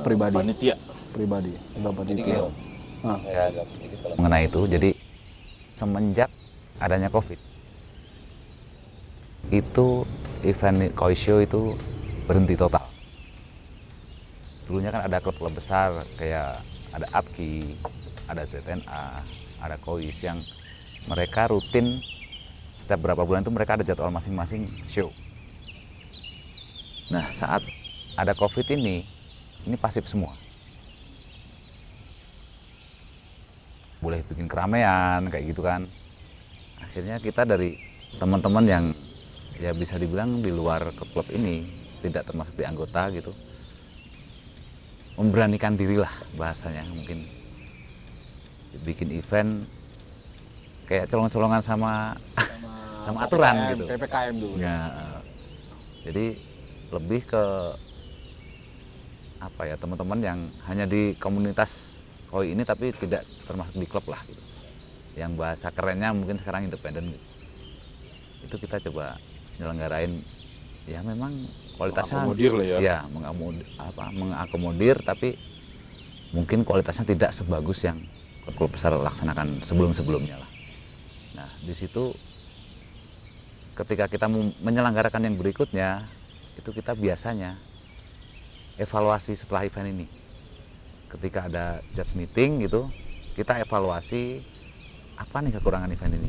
Pribadi. panitia. Pribadi, pendapat itu. saya agak sedikit kalau Mengenai itu, jadi semenjak adanya COVID, itu event Koi Show itu berhenti total. Dulunya kan ada klub-klub besar kayak ada APKI, ada ZNA, ada KOIS yang mereka rutin setiap berapa bulan itu mereka ada jadwal masing-masing show. Nah saat ada COVID ini pasif semua. Boleh bikin keramaian kayak gitu kan. Akhirnya kita dari teman-teman yang ya bisa dibilang di luar klub ini, tidak termasuk di anggota gitu, memberanikan diri lah bahasanya, mungkin bikin event kayak colong-colongan sama aturan gitu. PPKM dulu. Ya, jadi lebih ke apa ya, teman-teman yang hanya di komunitas Koi ini tapi tidak termasuk di klub lah gitu. Yang bahasa kerennya mungkin sekarang independen gitu. Itu kita coba nyelenggarain ya memang kualitasnya Mengakomodir lah ya. Ya, mengakomodir tapi mungkin kualitasnya tidak sebagus yang klub besar laksanakan sebelum-sebelumnya lah. Nah, di situ ketika kita menyelenggarakan yang berikutnya, itu kita biasanya evaluasi setelah event ini. Ketika ada judge meeting gitu, kita evaluasi apa nih kekurangan event ini.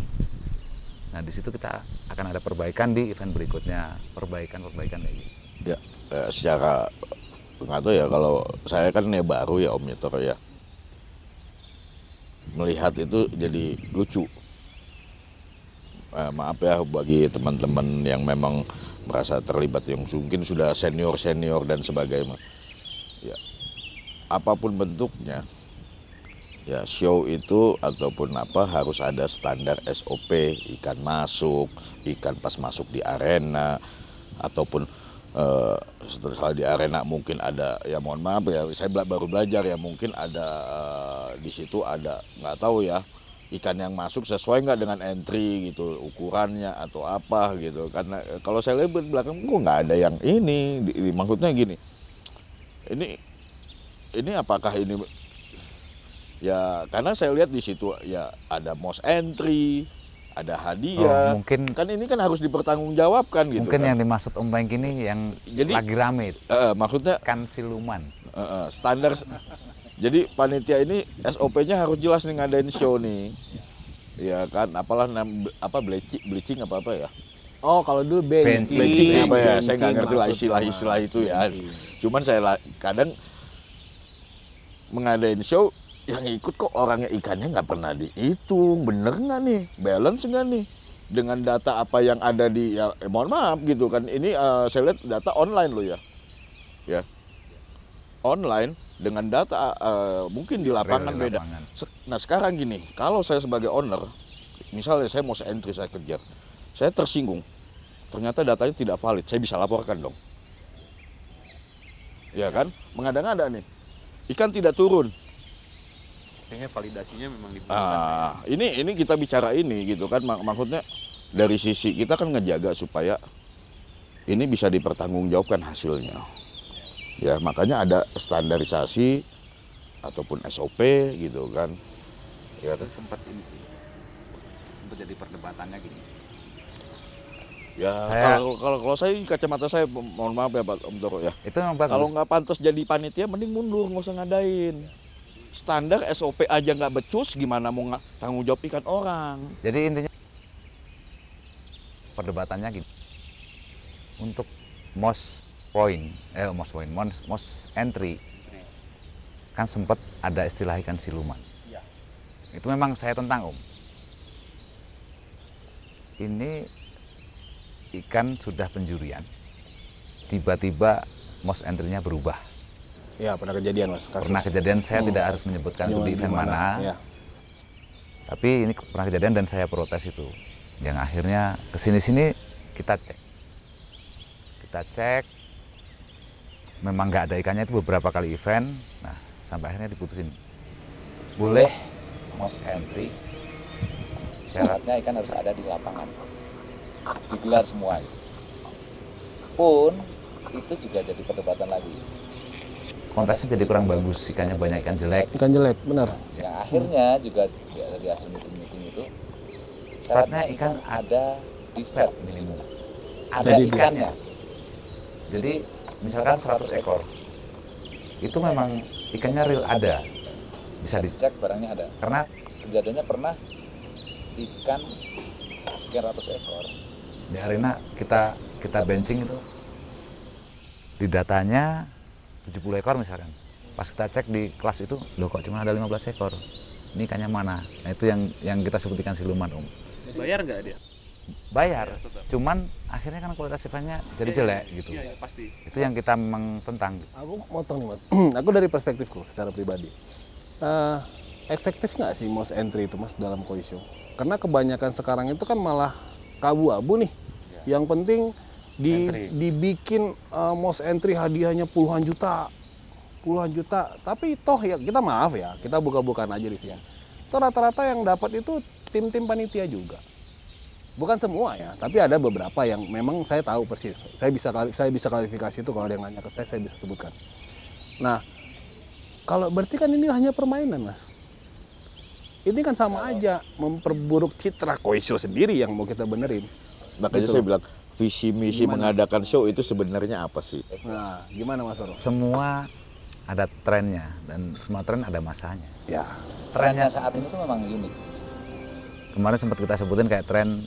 Nah, di situ kita akan ada perbaikan di event berikutnya, perbaikan kayak gitu. Ya, secara nggak tahu ya, kalau saya kan ya baru ya Om Toro ya, melihat itu jadi lucu. Maaf ya bagi teman-teman yang memang merasa terlibat, yang mungkin sudah senior dan sebagainya. Ya, apapun bentuknya, ya show itu ataupun apa harus ada standar SOP, ikan masuk, ikan pas masuk di arena, ataupun setelah di arena mungkin ada, ya mohon maaf ya, saya baru belajar ya, mungkin ada di situ ada nggak tahu ya, ikan yang masuk sesuai nggak dengan entry gitu, ukurannya atau apa gitu. Karena kalau saya lihat di belakang kok nggak ada yang ini, maksudnya gini, ini apakah ini ya, karena saya lihat di situ ya ada most entry, ada hadiah. Mungkin kan ini kan harus dipertanggungjawabkan gitu. Mungkin kan. yang dimaksud Om Bang ini yang Jadi, lagi rame itu. Maksudnya Kan siluman. standar. Jadi panitia ini SOP-nya harus jelas nih ngadain show nih. Ya kan, bleaching apa ya? Oh, kalau dulu benching. Bleaching apa ya? Saya nggak ngerti lah maksudnya. istilah itu ya. Cuman saya kadang mengadain show yang ikut kok orangnya ikannya nggak pernah dihitung, bener nggak nih, balance nggak nih dengan data apa yang ada di, ya mohon maaf gitu kan, ini saya lihat data online loh ya, online dengan data mungkin di lapangan Real di beda. lapangan. Nah sekarang gini, kalau saya sebagai owner, misalnya saya mau entry saya kejar, saya tersinggung, ternyata datanya tidak valid, saya bisa laporkan dong. Ya kan, mengada-ngada nih, ikan tidak turun. Kayaknya validasinya memang dibutuhkan. Ini kita bicara ini gitu kan, maksudnya dari sisi kita kan ngejaga supaya ini bisa dipertanggungjawabkan hasilnya. Ya makanya ada standarisasi ataupun SOP gitu kan. Ya, Itu sempat ini sih, sempat jadi perdebatannya gini. ya Saya- kalau saya kacamata saya, mohon maaf ya Pak Om Toro ya. Itu memang bagus. Kalau nggak pantas jadi panitia, mending mundur, nggak usah ngadain. Standar SOP aja nggak becus, gimana mau tanggung jawab ikan orang? Jadi intinya perdebatannya gini. Untuk most entry kan sempat ada istilah ikan siluman. Itu memang saya tentang, Om. Ini ikan sudah penjurian, tiba-tiba most entry-nya berubah. Ya, pernah kejadian Mas, kasus. Pernah kejadian, saya tidak harus menyebutkan itu di event mana. Ya. Tapi ini pernah kejadian dan saya protes itu. Yang akhirnya kesini-sini kita cek, memang nggak ada ikannya itu beberapa kali event. Nah, sampai akhirnya diputusin, boleh most entry, syaratnya ikan harus ada di lapangan, digelar semua. Pun itu juga jadi perdebatan lagi. Kontesnya jadi kurang bagus, ikannya banyak ikan jelek. Ikan jelek, benar. Yang akhirnya juga dari hasil meeting itu syaratnya ikan ada di fed minimum, ada Jadi ikannya. Jadi misalkan 100 ekor, itu memang ikannya real ada, bisa dicek barangnya ada. Karena kejadiannya pernah ikan sekian ratus ekor di arena kita benching itu, di datanya 70 ekor misalkan. Pas kita cek di kelas itu, loh kok cuma ada 15 ekor. Ini ikannya mana? Nah, itu yang kita sebut ikan siluman, Om. Bayar nggak dia? Bayar, Ya, tetap. cuman akhirnya kan kualitas ikannya jadi jelek gitu. Iya, pasti. Itu yang kita memang tentang. Aku motong nih Mas. Aku dari perspektifku secara pribadi. Efektif nggak sih most entry itu Mas dalam koi show? Karena kebanyakan sekarang itu kan malah kabu-abu nih. Yang penting Entry. dibikin most entry hadiahnya puluhan juta. Tapi toh ya kita maaf ya, kita buka-bukaan aja di sini. Toh rata-rata yang dapat itu tim-tim panitia juga. Bukan semua ya, tapi ada beberapa yang memang saya tahu persis. Saya bisa klarifikasi itu kalau ada yang nanya ke saya bisa sebutkan. Nah, kalau berarti kan ini hanya permainan, Mas. Ini kan sama aja memperburuk citra koi show sendiri yang mau kita benerin. Makanya Gitu. saya bilang visi misi Gimana? mengadakan show itu sebenarnya apa sih? Nah, gimana Mas Oro? Semua ada trennya dan semua tren ada masanya. Ya, Trennya saat ini tuh memang unik. Kemarin sempat kita sebutin kayak tren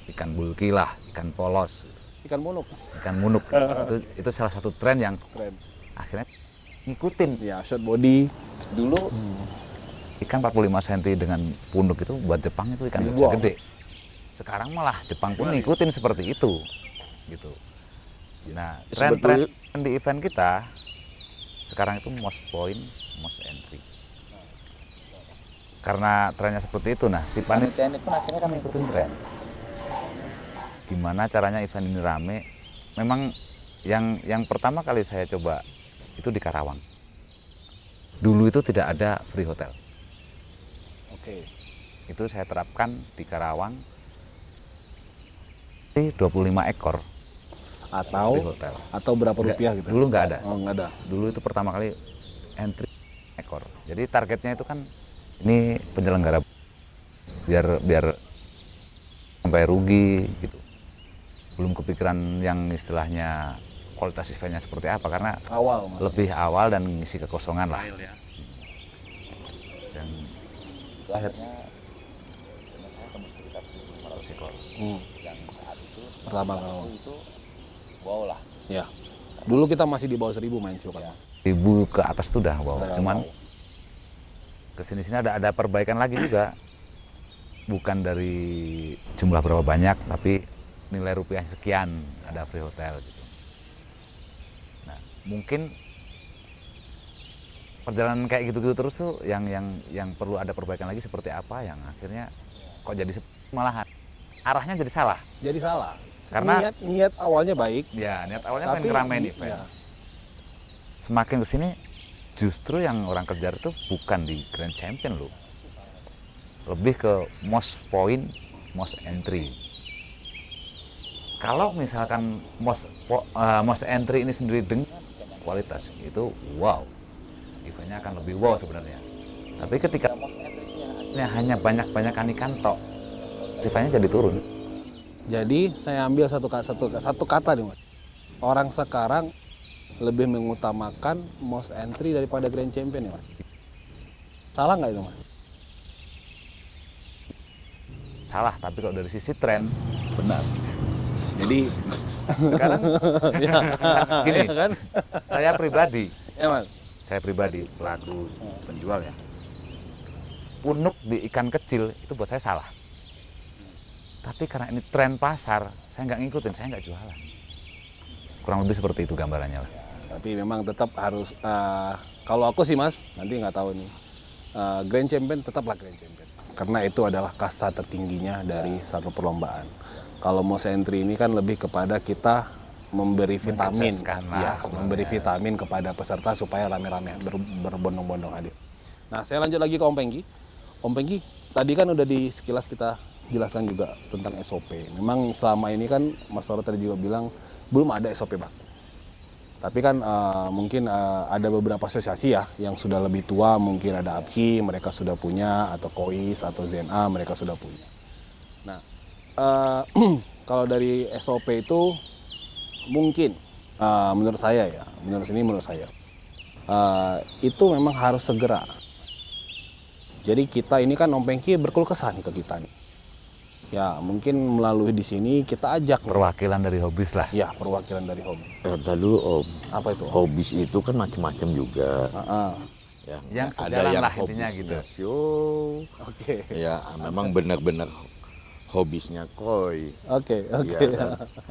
ikan bulky lah, ikan polos, ikan monok, ikan munuk. Itu salah satu tren yang keren. akhirnya ngikutin. Ya, short body. Dulu ikan 45 cm dengan punuk itu buat Jepang itu ikan Wow. gede. Sekarang malah Jepang pun ngikutin seperti itu, gitu. Nah, tren-tren di event kita sekarang itu most point, most entry. Karena trennya seperti itu, nah si panitia ini pun akhirnya kan ngikutin tren. Gimana caranya event ini rame? Memang yang pertama kali saya coba itu di Karawang. Dulu itu tidak ada free hotel. Oke. Itu saya terapkan di Karawang. 25 ekor Atau free hotel. berapa rupiah gitu? Dulu nggak ada. Oh, nggak ada. Dulu itu pertama kali entry ekor. Jadi targetnya itu kan ini penyelenggara biar sampai rugi gitu. Belum kepikiran yang istilahnya kualitas eventnya seperti apa karena Awal, Mas. lebih awal dan ngisi kekosongan lah. File ya. Dan itu akhirnya saya tembus sekitar 1.500 ekor. Yang saat itu Pertama kali. itu wow lah. Ya. Dulu kita masih di bawah 1.000 main show kan, Mas. 1.000 ke atas tuh udah wow. Udah Cuman wow. kesini-sini ada perbaikan lagi juga. Bukan dari jumlah berapa banyak, tapi nilai rupiah sekian ada free hotel gitu. Nah, mungkin perjalanan kayak gitu-gitu terus tuh yang perlu ada perbaikan lagi seperti apa yang akhirnya kok jadi malahan arahnya jadi salah. Jadi salah. Karena niat awalnya baik, ya niat awalnya tapi pengen ngeramein event. ya, Semakin kesini justru yang orang kejar itu bukan di Grand Champion loh, lebih ke most point, most entry. Kalau misalkan most entry ini sendiri dengan kualitas itu wow, eventnya akan lebih wow sebenarnya. Tapi ketika most entry-nya hanya banyak-banyakan ikan tok, eventnya jadi turun. jadi saya ambil satu kata nih Mas. Orang sekarang lebih mengutamakan most entry daripada Grand Champion ya Mas. Salah nggak itu Mas? Salah, tapi kalau dari sisi tren Benar. jadi sekarang gini Iya kan? saya pribadi Ya Mas. pelaku penjual ya, punuk di ikan kecil itu buat saya salah. Tapi karena ini tren pasar, saya nggak ngikutin, saya nggak jualan. Kurang lebih seperti itu gambarannya lah. Tapi memang tetap harus, kalau aku sih Mas, nanti nggak tahu nih, Grand Champion tetaplah Grand Champion. Karena itu adalah kasta tertingginya dari satu perlombaan. Kalau most entry ini kan lebih kepada kita memberi vitamin, Mensukseskan lah ya, sebenarnya. memberi vitamin kepada peserta supaya rame-rame berbondong-bondong hadir. Nah, saya lanjut lagi ke Om Pengki. Om Pengki, tadi kan udah di sekilas kita jelaskan juga tentang SOP. Memang selama ini kan Mas Toro tadi juga bilang belum ada SOP baku. Tapi kan mungkin ada beberapa asosiasi ya yang sudah lebih tua, mungkin ada APKI, mereka sudah punya, atau KOIS, atau ZNA, mereka sudah punya. Nah, kalau dari SOP itu mungkin menurut saya ya, menurut saya itu memang harus segera. Jadi kita ini kan Om Pengki berkeluh kesah nih ke kita nih. Ya mungkin melalui di sini kita ajak Perwakilan dari hobis lah. ya perwakilan dari hobi. Tadi dulu Om, Apa itu? hobis itu kan macam-macam juga. Ya, Yang ada sejalan yang lah intinya hobisnya gitu. show, Oke. ya memang benar-benar hobisnya koi. Oke. Ya kan?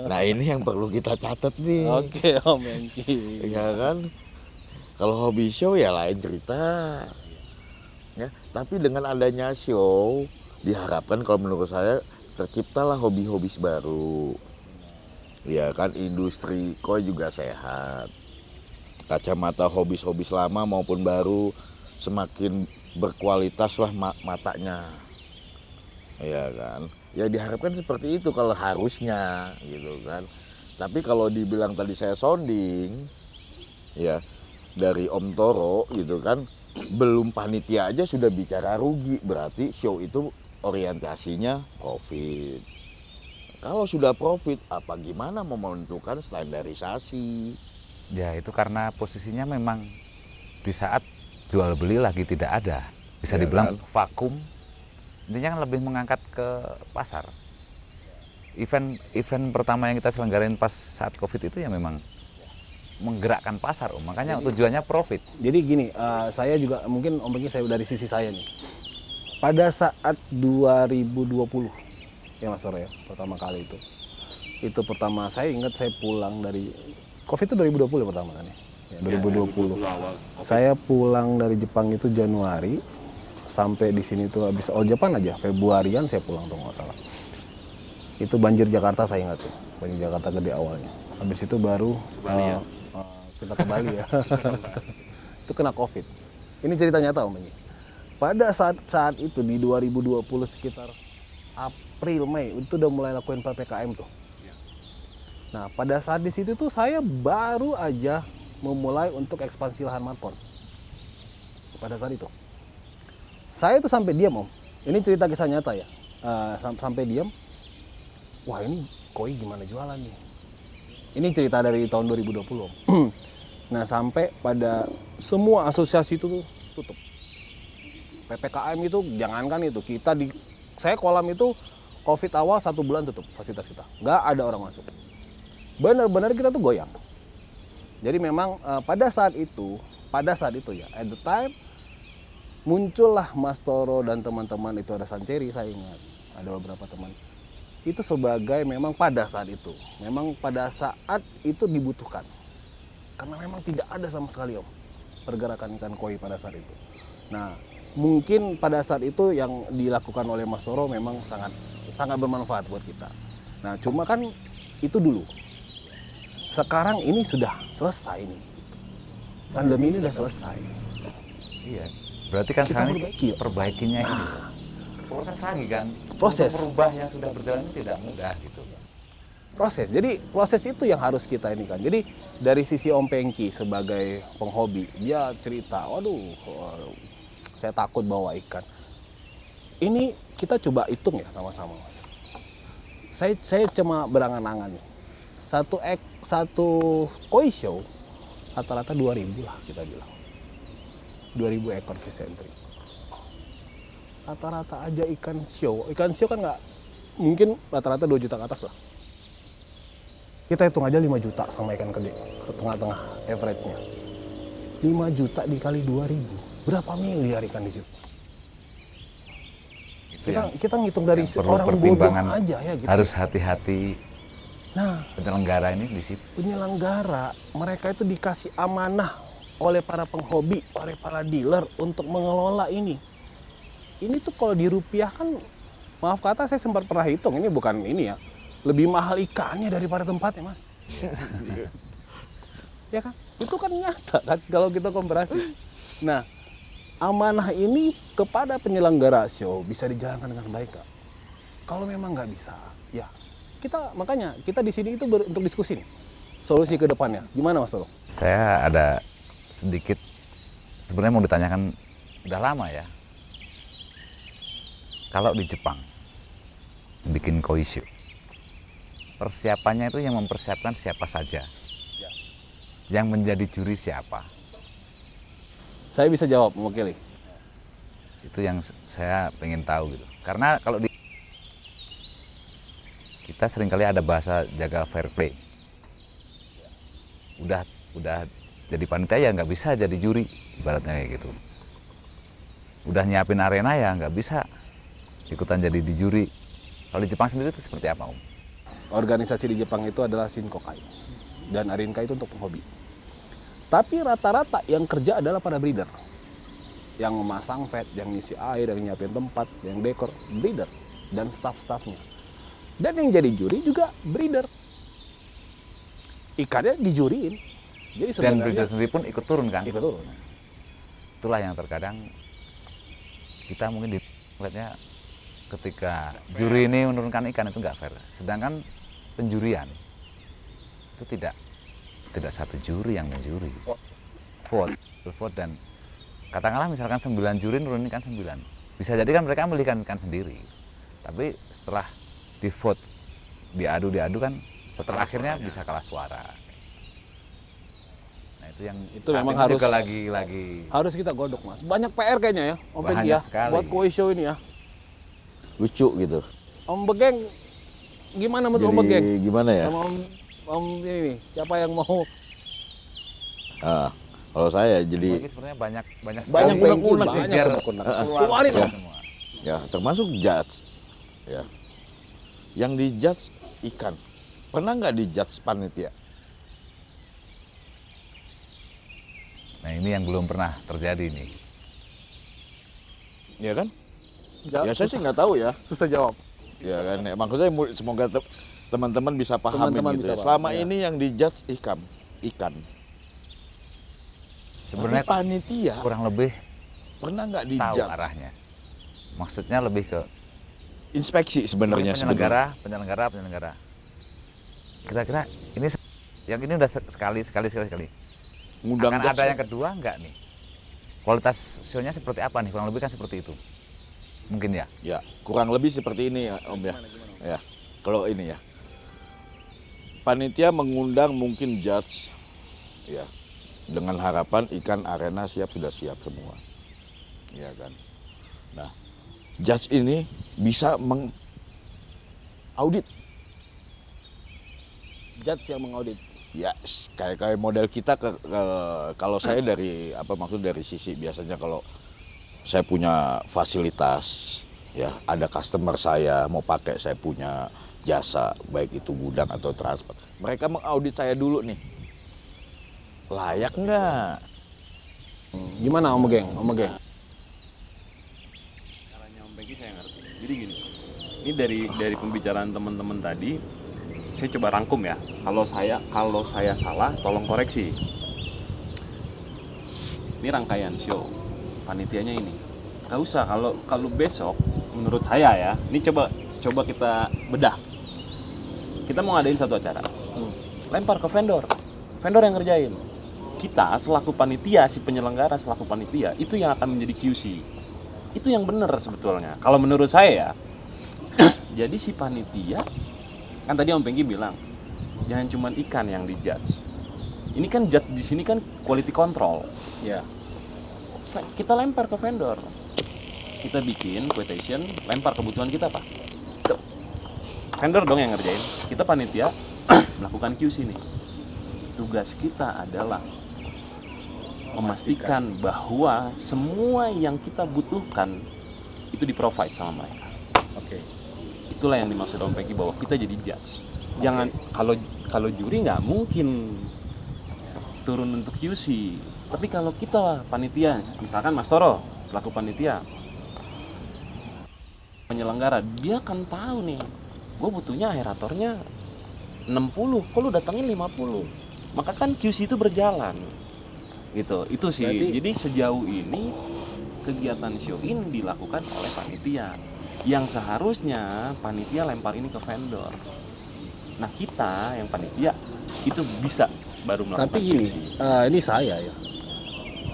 Nah ini yang perlu kita catat nih. Oke Om Pengki. Ya kan, kalau hobi show ya lain cerita. Ya, tapi dengan adanya show diharapkan kalau menurut saya terciptalah hobi-hobis baru. Ya kan, industri koi juga sehat. Kacamata hobis-hobis lama maupun baru semakin berkualitas lah matanya. Ya kan, ya diharapkan seperti itu kalau harusnya gitu kan. Tapi kalau dibilang tadi saya sounding ya dari Om Toro gitu kan, belum panitia aja sudah bicara rugi, berarti show itu orientasinya profit. Kalau sudah profit, apa gimana mau menentukan standarisasi? Ya itu karena posisinya memang di saat jual beli lagi tidak ada. Bisa Ya dibilang kan? vakum. Intinya kan lebih mengangkat ke pasar. Event pertama yang kita selenggarain pas saat Covid itu ya memang menggerakkan pasar, Om. Makanya tujuannya profit. Jadi gini, saya juga mungkin Om Pengki saya dari sisi saya nih. Pada saat 2020 ya Mas Toro ya, pertama kali itu pertama saya ingat saya pulang dari Covid itu 2020 pertama kan ya. Ya, 2020. Saya pulang dari Jepang itu Januari, sampai di sini tuh habis All Japan aja Februarian saya pulang tuh nggak salah. Itu banjir Jakarta saya ingat tuh, banjir Jakarta gede awalnya. Habis itu baru kita ke Bali ya. Itu kena Covid. Ini cerita nyata Om Pengki. Pada saat itu di 2020 sekitar April Mei itu udah mulai lakuin PPKM tuh. Nah pada saat di situ tuh saya baru aja memulai untuk ekspansi lahan markon. Pada saat itu saya tuh sampai diam Om. Ini cerita kisah nyata ya. Sampai diam. Wah ini koi gimana jualan nih? Ini cerita dari tahun 2020 Om. Nah sampai pada semua asosiasi itu tutup. PPKM itu jangankan itu, saya kolam itu Covid awal 1 bulan tutup fasilitas kita, nggak ada orang masuk. Benar-benar kita tuh goyang. Jadi memang pada saat itu ya, at the time muncullah Mas Toro dan teman-teman itu, ada Sanceri saya ingat, ada beberapa teman. Itu sebagai memang pada saat itu dibutuhkan. Karena memang tidak ada sama sekali Om. pergerakan ikan koi pada saat itu. Nah, mungkin pada saat itu yang dilakukan oleh Mas Toro memang sangat bermanfaat buat kita. Nah, cuma kan itu dulu. Sekarang ini sudah selesai nih. Pandemi ini sudah selesai. Iya. Berarti kan Kita sekarang ini perbaiki. perbaikinya ini. Proses lagi kan. Proses. Untuk merubah yang sudah berjalan itu tidak mudah gitu. Proses. Jadi proses itu yang harus kita ini kan. Jadi dari sisi Om Pengki sebagai penghobi, dia cerita, waduh, saya takut bawa ikan. Ini kita coba hitung ya sama-sama, Mas. Saya cuma berangan-angan nih. Satu koi show rata-rata 2.000 lah kita bilang. 2.000 ekor fish entry. Rata-rata aja ikan show kan nggak mungkin rata-rata 2 juta ke atas lah. Kita hitung aja 5 juta sama ikan gede, tengah-tengah average-nya. 5 juta dikali 2.000, berapa miliar ikan di situ? Itu yang Kita ngitung dari perlu orang bodoh pertimbangan. aja ya gitu. Harus hati-hati Nah, penyelenggara ini di situ. penyelenggara, mereka itu dikasih amanah oleh para penghobi, oleh para dealer untuk mengelola ini. Ini tuh kalau dirupiahkan, maaf kata saya sempat pernah hitung, ini bukan ini ya, lebih mahal ikannya daripada tempatnya, Mas. Ya kan? Itu kan nyata kan kalau kita komparasi. Nah, amanah ini kepada penyelenggara show bisa dijalankan dengan baik nggak? Kalau memang nggak bisa, ya makanya kita di sini itu untuk diskusi nih, solusi ke depannya. Gimana Mas Tolo? Saya ada sedikit sebenarnya mau ditanyakan, udah lama ya. Kalau di Jepang bikin koi show, persiapannya itu yang mempersiapkan siapa saja, yang menjadi juri siapa, Saya bisa jawab mewakili. itu yang saya pengen tahu gitu. Karena kalau di kita seringkali ada bahasa jaga fair play. Udah jadi panitia ya nggak bisa jadi juri, ibaratnya kayak gitu. Udah nyiapin arena ya nggak bisa ikutan jadi di juri. Kalau di Jepang sendiri itu seperti apa, Om? Organisasi di Jepang itu adalah Shinkokai dan Arinkai itu untuk penghobi. Tapi rata-rata yang kerja adalah para breeder. Yang memasang vet, yang ngisi air, yang nyiapin tempat, yang dekor, breeder dan staff-staffnya. Dan yang jadi juri juga breeder. Ikannya dijuriin. Jadi Dan sebenarnya breeder sendiri pun ikut turun kan? ikut turun. Itulah yang terkadang kita mungkin melihatnya ketika juri ini menurunkan ikan itu nggak fair. Sedangkan penjurian itu tidak satu juri yang menjuri. Vote dan katakanlah misalkan 9 juri nurunin ikan 9. Bisa jadi kan mereka membelikan ikan sendiri. Tapi setelah di vote diadu kan setelah akhirnya bisa kalah suara. Nah itu yang Itu saat memang ini harus juga lagi harus kita godok, Mas. Banyak PR kayaknya ya, Om Pengki Banyak ya, sekali. buat koi show ini ya. Lucu gitu. Om Begeng, gimana menurut Om Begeng? Gimana ya? Sama Om ini nih, siapa yang mau? Ah, kalau saya jadi Bagi sebenarnya banyak Banyak sekali unek-unek, Biar banyak unek-unek. keluar Keluarin semua. dong. ya termasuk judge ya. Yang di judge ikan. Pernah nggak di judge panitia? Nah ini yang belum pernah terjadi nih. Ya kan? Jawab, Ya saya sih nggak tahu ya. susah jawab. Ya kan, ya, maksudnya semoga teman-teman bisa paham Teman-teman gitu bisa ya. paham, Selama ya. ini yang dijudge ikan. Sebenarnya Tapi panitia kurang lebih pernah nggak tahu dijudge? arahnya. Maksudnya lebih ke Inspeksi sebenarnya penyelenggara. Kira-kira ini yang ini udah sekali. Ngundang Akan judge ada ya? yang kedua enggak nih? Kualitas show-nya seperti apa nih? Kurang lebih kan seperti itu. Mungkin ya. Ya, kurang lebih seperti ini ya, Om ya. Ya, kalau ini ya. Panitia mengundang mungkin judge ya dengan harapan ikan arena sudah siap semua. Ya kan. Nah, judge ini bisa mengaudit. Judge yang mengaudit. Ya, kayak model kita kalau saya dari dari sisi biasanya kalau saya punya fasilitas ya, ada customer saya mau pakai saya punya jasa baik itu gudang atau transport. Mereka mengaudit saya dulu nih. Layak nggak? Gimana Om Geng? Caranya Om Pengki saya ngerti. Jadi gini, ini dari pembicaraan teman-teman tadi, saya coba rangkum ya. Kalau saya salah, tolong koreksi. Ini rangkaian show, panitianya ini. Gak usah kalau besok, menurut saya ya, ini coba kita bedah. Kita mau ngadain satu acara, lempar ke vendor yang ngerjain. Kita selaku panitia, si penyelenggara selaku panitia, itu yang akan menjadi QC. Itu yang benar sebetulnya. Kalau menurut saya ya, jadi si panitia, kan tadi Om Pengki bilang, jangan cuma ikan yang dijudge. Ini kan judge di sini kan quality control. Ya. Kita lempar ke vendor. Kita bikin quotation, lempar kebutuhan kita apa? Ke vendor dong yang ngerjain. Kita panitia melakukan QC nih. Tugas kita adalah memastikan bahwa semua yang kita butuhkan itu di-provide sama mereka. Oke. Itulah yang dimaksud Om Pengki bahwa kita jadi judge. Jangan kalau juri nggak mungkin turun untuk QC. Tapi kalau kita panitia, misalkan Mas Toro selaku panitia penyelenggara, dia akan tahu nih, gue butuhnya aeratornya 60, kok lu datangnya 50. Maka kan QC itu berjalan. Gitu. Itu sih. Jadi sejauh ini kegiatan show ini dilakukan oleh panitia. Yang seharusnya panitia lempar ini ke vendor. Nah, kita yang panitia itu bisa baru melakukan Tapi gini, QC. ini saya ya.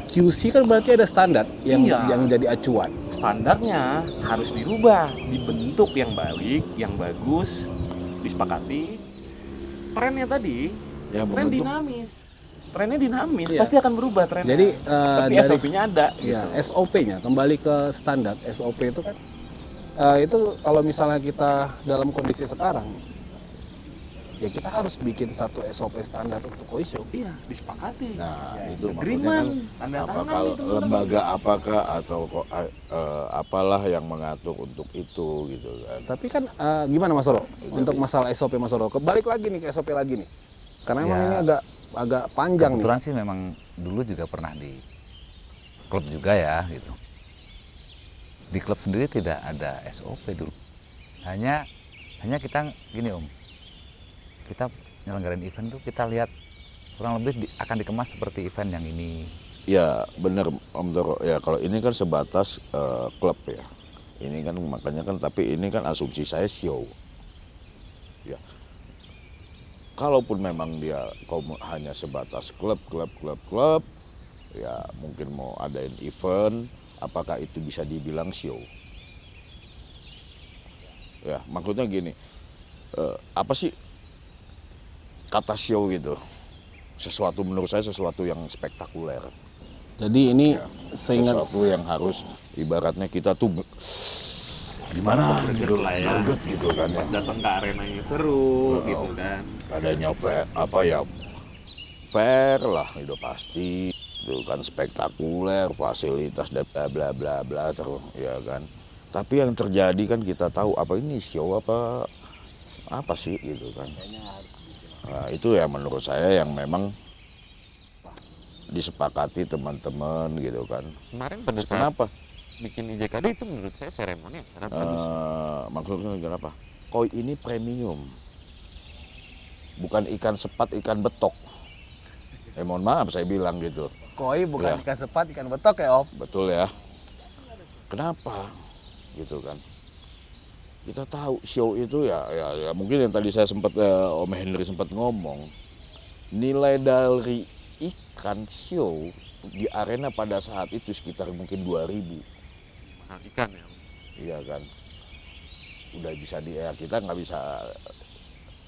QC kan berarti ada standar yang Iya. yang jadi acuan. Standarnya harus dirubah, dibentuk yang baik, yang bagus, disepakati. Trennya tadi, Ya, tren membentuk. dinamis. Trennya dinamis, Iya. pasti akan berubah trennya. Jadi tapi dari SOP-nya ada. ya, Gitu. SOP-nya kembali ke standar. SOP itu kan itu kalau misalnya kita dalam kondisi sekarang, ya kita harus bikin satu SOP standar untuk koi show. Iya, disepakati. Nah, itu maksudnya kan Agreement, tanda apakah tangan itu, lembaga apakah atau apalah yang mengatur untuk itu gitu kan. Tapi kan gimana Mas Oro? Untuk masalah SOP Mas Oro, kebalik lagi nih ke SOP lagi nih. Karena emang Ya. ini agak panjang nih. Kebetulan sih memang dulu juga pernah di klub juga ya gitu. Di klub sendiri tidak ada SOP dulu. Hanya kita gini Om. Kita nyelenggarain event tuh kita lihat kurang lebih akan dikemas seperti event yang ini. Ya benar Om Toro. Ya kalau ini kan sebatas klub ya. Ini kan makanya kan tapi ini kan asumsi saya show. Ya. Kalaupun memang dia hanya sebatas klub, ya mungkin mau adain event, apakah itu bisa dibilang show? Ya maksudnya gini, apa sih kata show gitu? Sesuatu menurut saya sesuatu yang spektakuler. Jadi ini Ya, seingat sesuatu yang harus ibaratnya kita tuh gimana gitu, lah ya. greget gitu kan ya. Pas datang ke arenanya seru gitu kan. Adanya apa ya fair lah itu pasti itu kan spektakuler fasilitas dan bla bla bla bla terus ya kan. Tapi yang terjadi kan kita tahu apa ini show apa sih gitu kan. Nah, itu ya menurut saya yang memang disepakati teman-teman gitu kan. Kemarin pada saat Kenapa? bikin IJKD itu menurut saya seremoni yang sangat bagus. Maksudnya kenapa? Koi ini premium, bukan ikan sepat, ikan betok. Mohon maaf saya bilang gitu. koi bukan Ya. ikan sepat, ikan betok ya Om. Betul ya. Kenapa? Gitu kan. Kita tahu show itu ya mungkin yang tadi saya sempat Om Henry sempat ngomong, nilai dari ikan show di arena pada saat itu sekitar mungkin 2.000. Mahal ikan ya. Iya kan. Udah bisa kita nggak bisa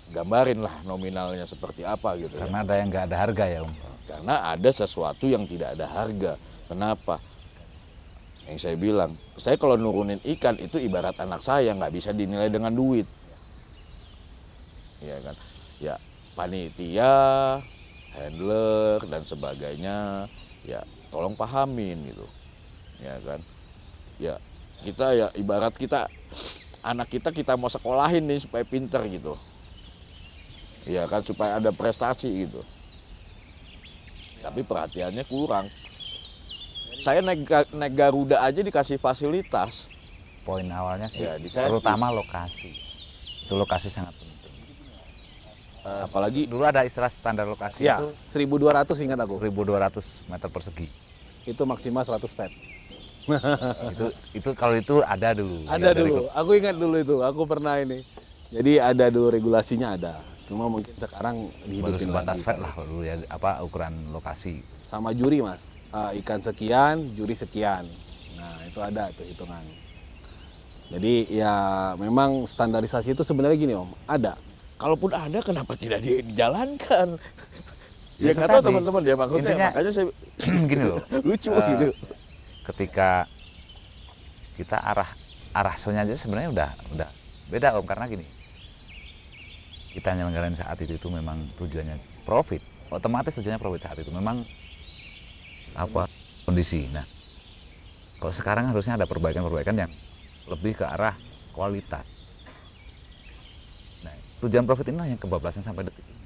gambarin lah nominalnya seperti apa gitu ya. Karena ada yang nggak ada harga ya Om. Karena ada sesuatu yang tidak ada harga. Kenapa? Yang saya bilang, saya kalau nurunin ikan itu ibarat anak saya, nggak bisa dinilai dengan duit. Iya kan? Ya panitia, handler dan sebagainya, ya tolong pahamin gitu. Ya kan? Ya kita ya ibarat kita anak kita mau sekolahin nih supaya pinter gitu. Iya kan supaya ada prestasi gitu. Tapi perhatiannya kurang. Saya naik Garuda aja dikasih fasilitas. Poin awalnya sih Ya, di servis. terutama lokasi. Itu lokasi sangat penting. Apalagi Dulu ada istilah standar lokasi Ya, itu 1.200 ingat aku. 1.200 meter persegi. Itu maksimal 100 feet. Itu kalau itu ada dulu. Ada Ya, dari dulu, aku ingat dulu itu, aku pernah ini. Jadi ada dulu regulasinya ada. Cuma mungkin sekarang baru dihidupin sebatas lagi. feet lah dulu ya, apa ukuran lokasi. Sama juri mas, ikan sekian, juri sekian. Nah itu ada tuh hitungan. Jadi ya memang standarisasi itu sebenarnya gini om, ada. kalaupun ada kenapa tidak dijalankan? Ya Ya, itu nggak tahu tadi. teman-teman ya maksudnya Intinya- makanya saya Gini loh, lucu eh, gitu. ketika kita arah show-nya aja sebenarnya udah beda om, karena gini, kita nyelenggarain saat itu memang tujuannya profit, otomatis tujuannya profit saat itu memang apa kondisi. Nah kalau sekarang harusnya ada perbaikan yang lebih ke arah kualitas. Nah tujuan profit ini hanya kebablasan sampai detik ini,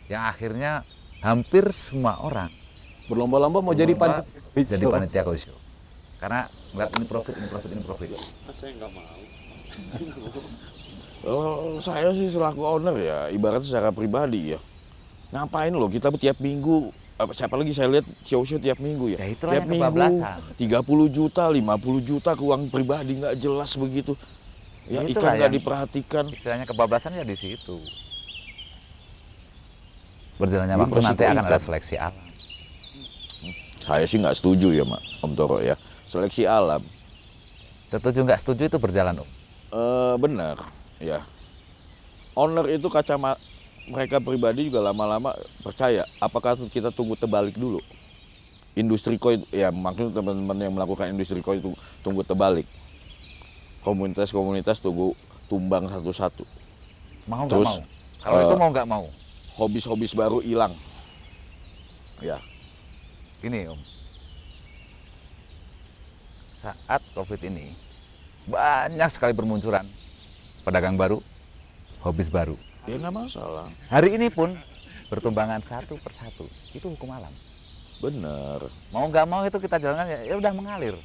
yang akhirnya hampir semua orang Berlomba-lomba mau jadi berlomba panitia. jadi panitia koi show karena ngeliat ini profit, ini profit, ini profit. Oh, saya sih selaku owner ya, ibaratnya secara pribadi ya. Ngapain loh kita tiap minggu, siapa lagi saya lihat show-show tiap minggu ya. Ya, itulah Tiap yang minggu kebablasan. 30 juta, 50 juta ke uang pribadi nggak jelas begitu. Ya, Ya, itulah ikan nggak yang- diperhatikan. Istilahnya kebablasan ya di situ. Berjalannya Belum waktu nanti resiko akan ada ikan. seleksi alam. Saya sih nggak setuju ya Om Toro ya. Seleksi alam. Setuju nggak setuju itu berjalan om. Benar, ya. Owner itu mereka pribadi juga lama-lama percaya. Apakah kita tunggu terbalik dulu? Industri koi, ya maksudnya teman-teman yang melakukan industri koi itu tunggu terbalik. Komunitas-komunitas tunggu tumbang satu-satu. Mau nggak Terus, mau. Kalau itu mau nggak mau. Hobis-hobis baru hilang. Ya, Ini om. Saat COVID ini banyak sekali bermunculan pedagang baru, hobis baru. ya nggak masalah. Hari ini pun bertumbangan satu persatu. Itu hukum alam. Bener. Mau nggak mau itu kita jalankan ya udah mengalir.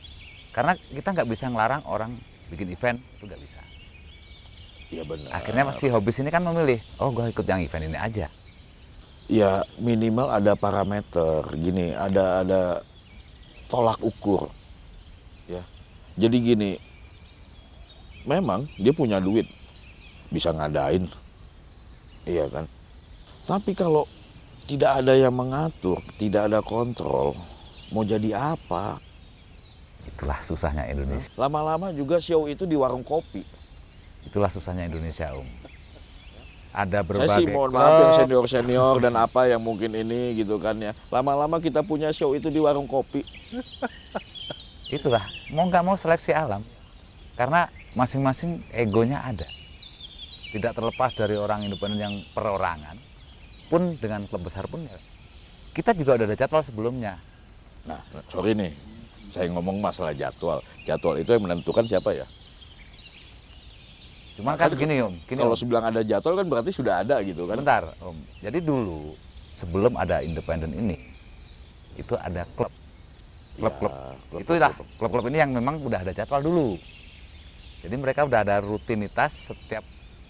Karena kita nggak bisa ngelarang orang bikin event, itu nggak bisa. Ya bener. Akhirnya masih hobis ini kan memilih, oh gue ikut yang event ini aja. Ya minimal ada parameter gini, ada tolak ukur. Ya. Jadi gini, memang dia punya duit, bisa ngadain. Iya kan? Tapi kalau tidak ada yang mengatur, tidak ada kontrol, mau jadi apa? Itulah susahnya Indonesia. Lama-lama juga show itu di warung kopi. Itulah susahnya Indonesia om. Ada Saya berbagai sih mohon maaf yang klub. senior-senior dan apa yang mungkin ini gitu kan ya. Lama-lama kita punya show itu di warung kopi. Itulah mau nggak mau seleksi alam. Karena masing-masing egonya ada. Tidak terlepas dari orang independen yang perorangan. Pun dengan klub besar pun ya. Kita juga udah ada jadwal sebelumnya. Nah, sorry nih, saya ngomong masalah jadwal. Jadwal itu yang menentukan siapa ya? Cuma kan gini om. Gini, Kalau om. sebilang ada jadwal kan berarti sudah ada gitu kan? Sebentar om. Jadi dulu sebelum ada independen ini itu ada klub. Klub-klub. Ya, Itulah klub-klub ini yang memang udah ada jadwal dulu. Jadi mereka udah ada rutinitas setiap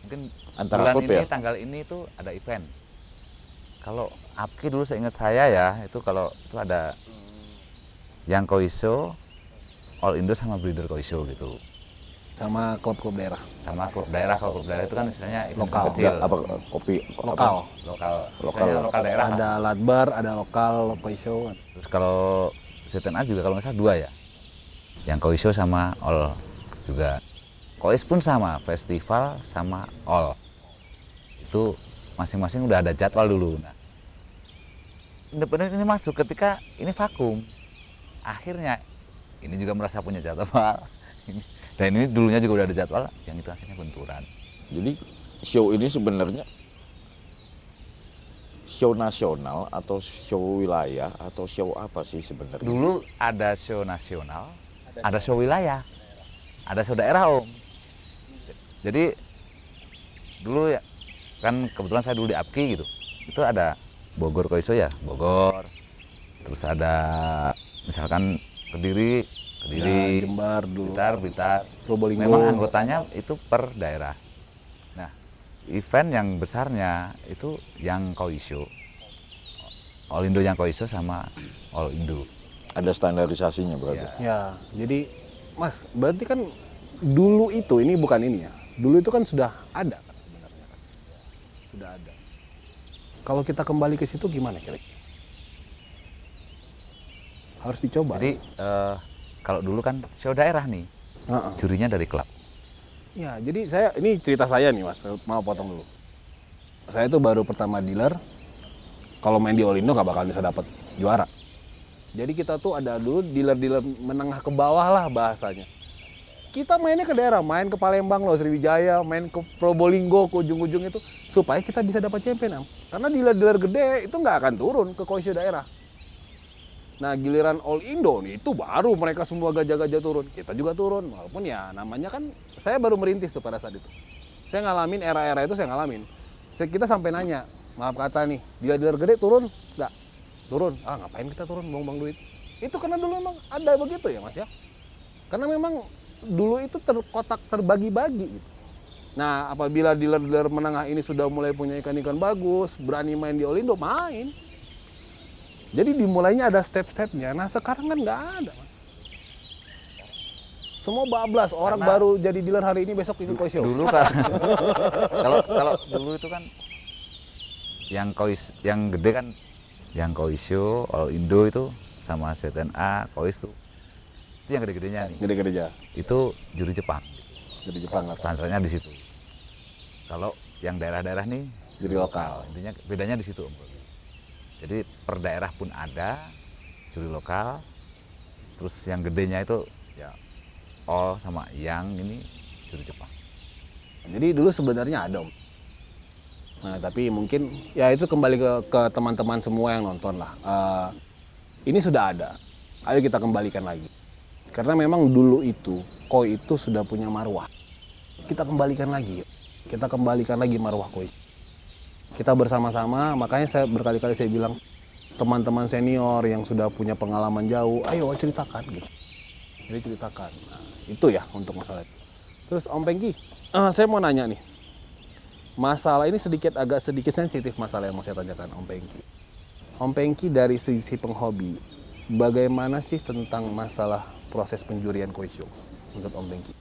mungkin Antara bulan klub ini ya? tanggal ini itu ada event. Kalau APKI dulu seingat saya ya itu kalau itu ada yang koi show, All Indo sama Breeder koi show gitu. Sama klub-klub daerah. Sama klub daerah, kalau klub daerah itu kan istilahnya event Lokal. kecil. Enggak, apa kopi Lokal. Lokal. Lokal. Istilahnya lokal daerah. Ada latbar, ada lokal koi show. Terus kalau ZNA juga kalau nggak salah 2 ya. Yang koi show sama All juga. Kois pun sama, festival sama All. Itu masing-masing udah ada jadwal dulu. Nah, independen ini masuk ketika ini vakum. Akhirnya ini juga merasa punya jadwal. Dan ini dulunya juga udah ada jadwal, yang itu akhirnya benturan. Jadi show ini sebenarnya show nasional atau show wilayah atau show apa sih sebenarnya? Dulu ada show nasional, ada show wilayah, ada show daerah om. Jadi dulu ya kan kebetulan saya dulu di APKI gitu, itu ada Bogor Koi Show ya Bogor, terus ada misalkan Kediri, Ya, Jembar dulu, Blitar. Probolinggo. Memang anggotanya itu per daerah. Nah, event yang besarnya itu yang Koisho. All Indo yang Koisho sama All Indo. Ada standarisasinya berarti. Ya. Ya, jadi Mas, berarti kan dulu itu, ini bukan ini ya, dulu itu kan sudah ada kan sebenarnya kan? Sudah ada. Kalau kita kembali ke situ gimana kira-kira? Harus dicoba. Jadi kalau dulu kan show daerah nih, Heeh. jurinya dari klub. Ya, jadi ini cerita saya nih Mas, mau potong dulu. Saya tuh baru pertama dealer, kalau main di All Indo nggak bakal bisa dapat juara. Jadi kita tuh ada dulu dealer-dealer menengah ke bawah lah bahasanya. Kita mainnya ke daerah, main ke Palembang loh, Sriwijaya, main ke Probolinggo, ke ujung-ujung itu, supaya kita bisa dapat champion, Am. Karena dealer-dealer gede itu nggak akan turun ke Koisho daerah. Nah giliran All Indo nih, itu baru mereka semua gajah-gajah turun. Kita juga turun, walaupun ya namanya kan, saya baru merintis tuh pada saat itu. Saya ngalamin era-era itu, saya ngalamin. Kita sampai nanya, maaf kata nih, dealer-dealer gede turun nggak? Turun. Ah ngapain kita turun, buang-buang duit. Itu karena dulu memang ada begitu ya Mas ya. Karena memang dulu itu terkotak terbagi-bagi gitu. Nah apabila dealer-dealer menengah ini sudah mulai punya ikan-ikan bagus, berani main di All Indo, main. Jadi dimulainya ada step-stepnya. Nah sekarang kan nggak ada Mas. Semua bablas, orang baru jadi dealer hari ini besok ikut Koisho. Dulu kan, kalau dulu itu kan yang gede kan, yang Koisho, All Indo itu sama ZNA, Kois tuh itu yang gede-gedenya nih. Gede-gede aja. Itu juri Jepang. Jadi Jepang lah. Standarnya di situ. Kalau yang daerah-daerah nih Juri lokal. intinya bedanya di situ Om. Jadi per daerah pun ada juri lokal. Terus yang gedenya itu ya All sama yang ini juri Jepang. Jadi dulu sebenarnya ada Om. Nah tapi mungkin ya itu kembali ke teman-teman semua yang nonton lah. Ini sudah ada. Ayo kita kembalikan lagi. Karena memang dulu itu Koi itu sudah punya marwah. Kita kembalikan lagi. Kita kembalikan lagi marwah Koi. Kita bersama-sama, makanya saya berkali-kali saya bilang teman-teman senior yang sudah punya pengalaman jauh, ayo ceritakan gitu. Jadi ceritakan. Nah, itu ya untuk masalah itu. Terus Om Pengki, saya mau nanya nih. Masalah ini agak sedikit sensitif masalah yang mau saya tanyakan Om Pengki. Om Pengki dari sisi penghobi, bagaimana sih tentang masalah proses penjurian Koisho menurut Om Pengki?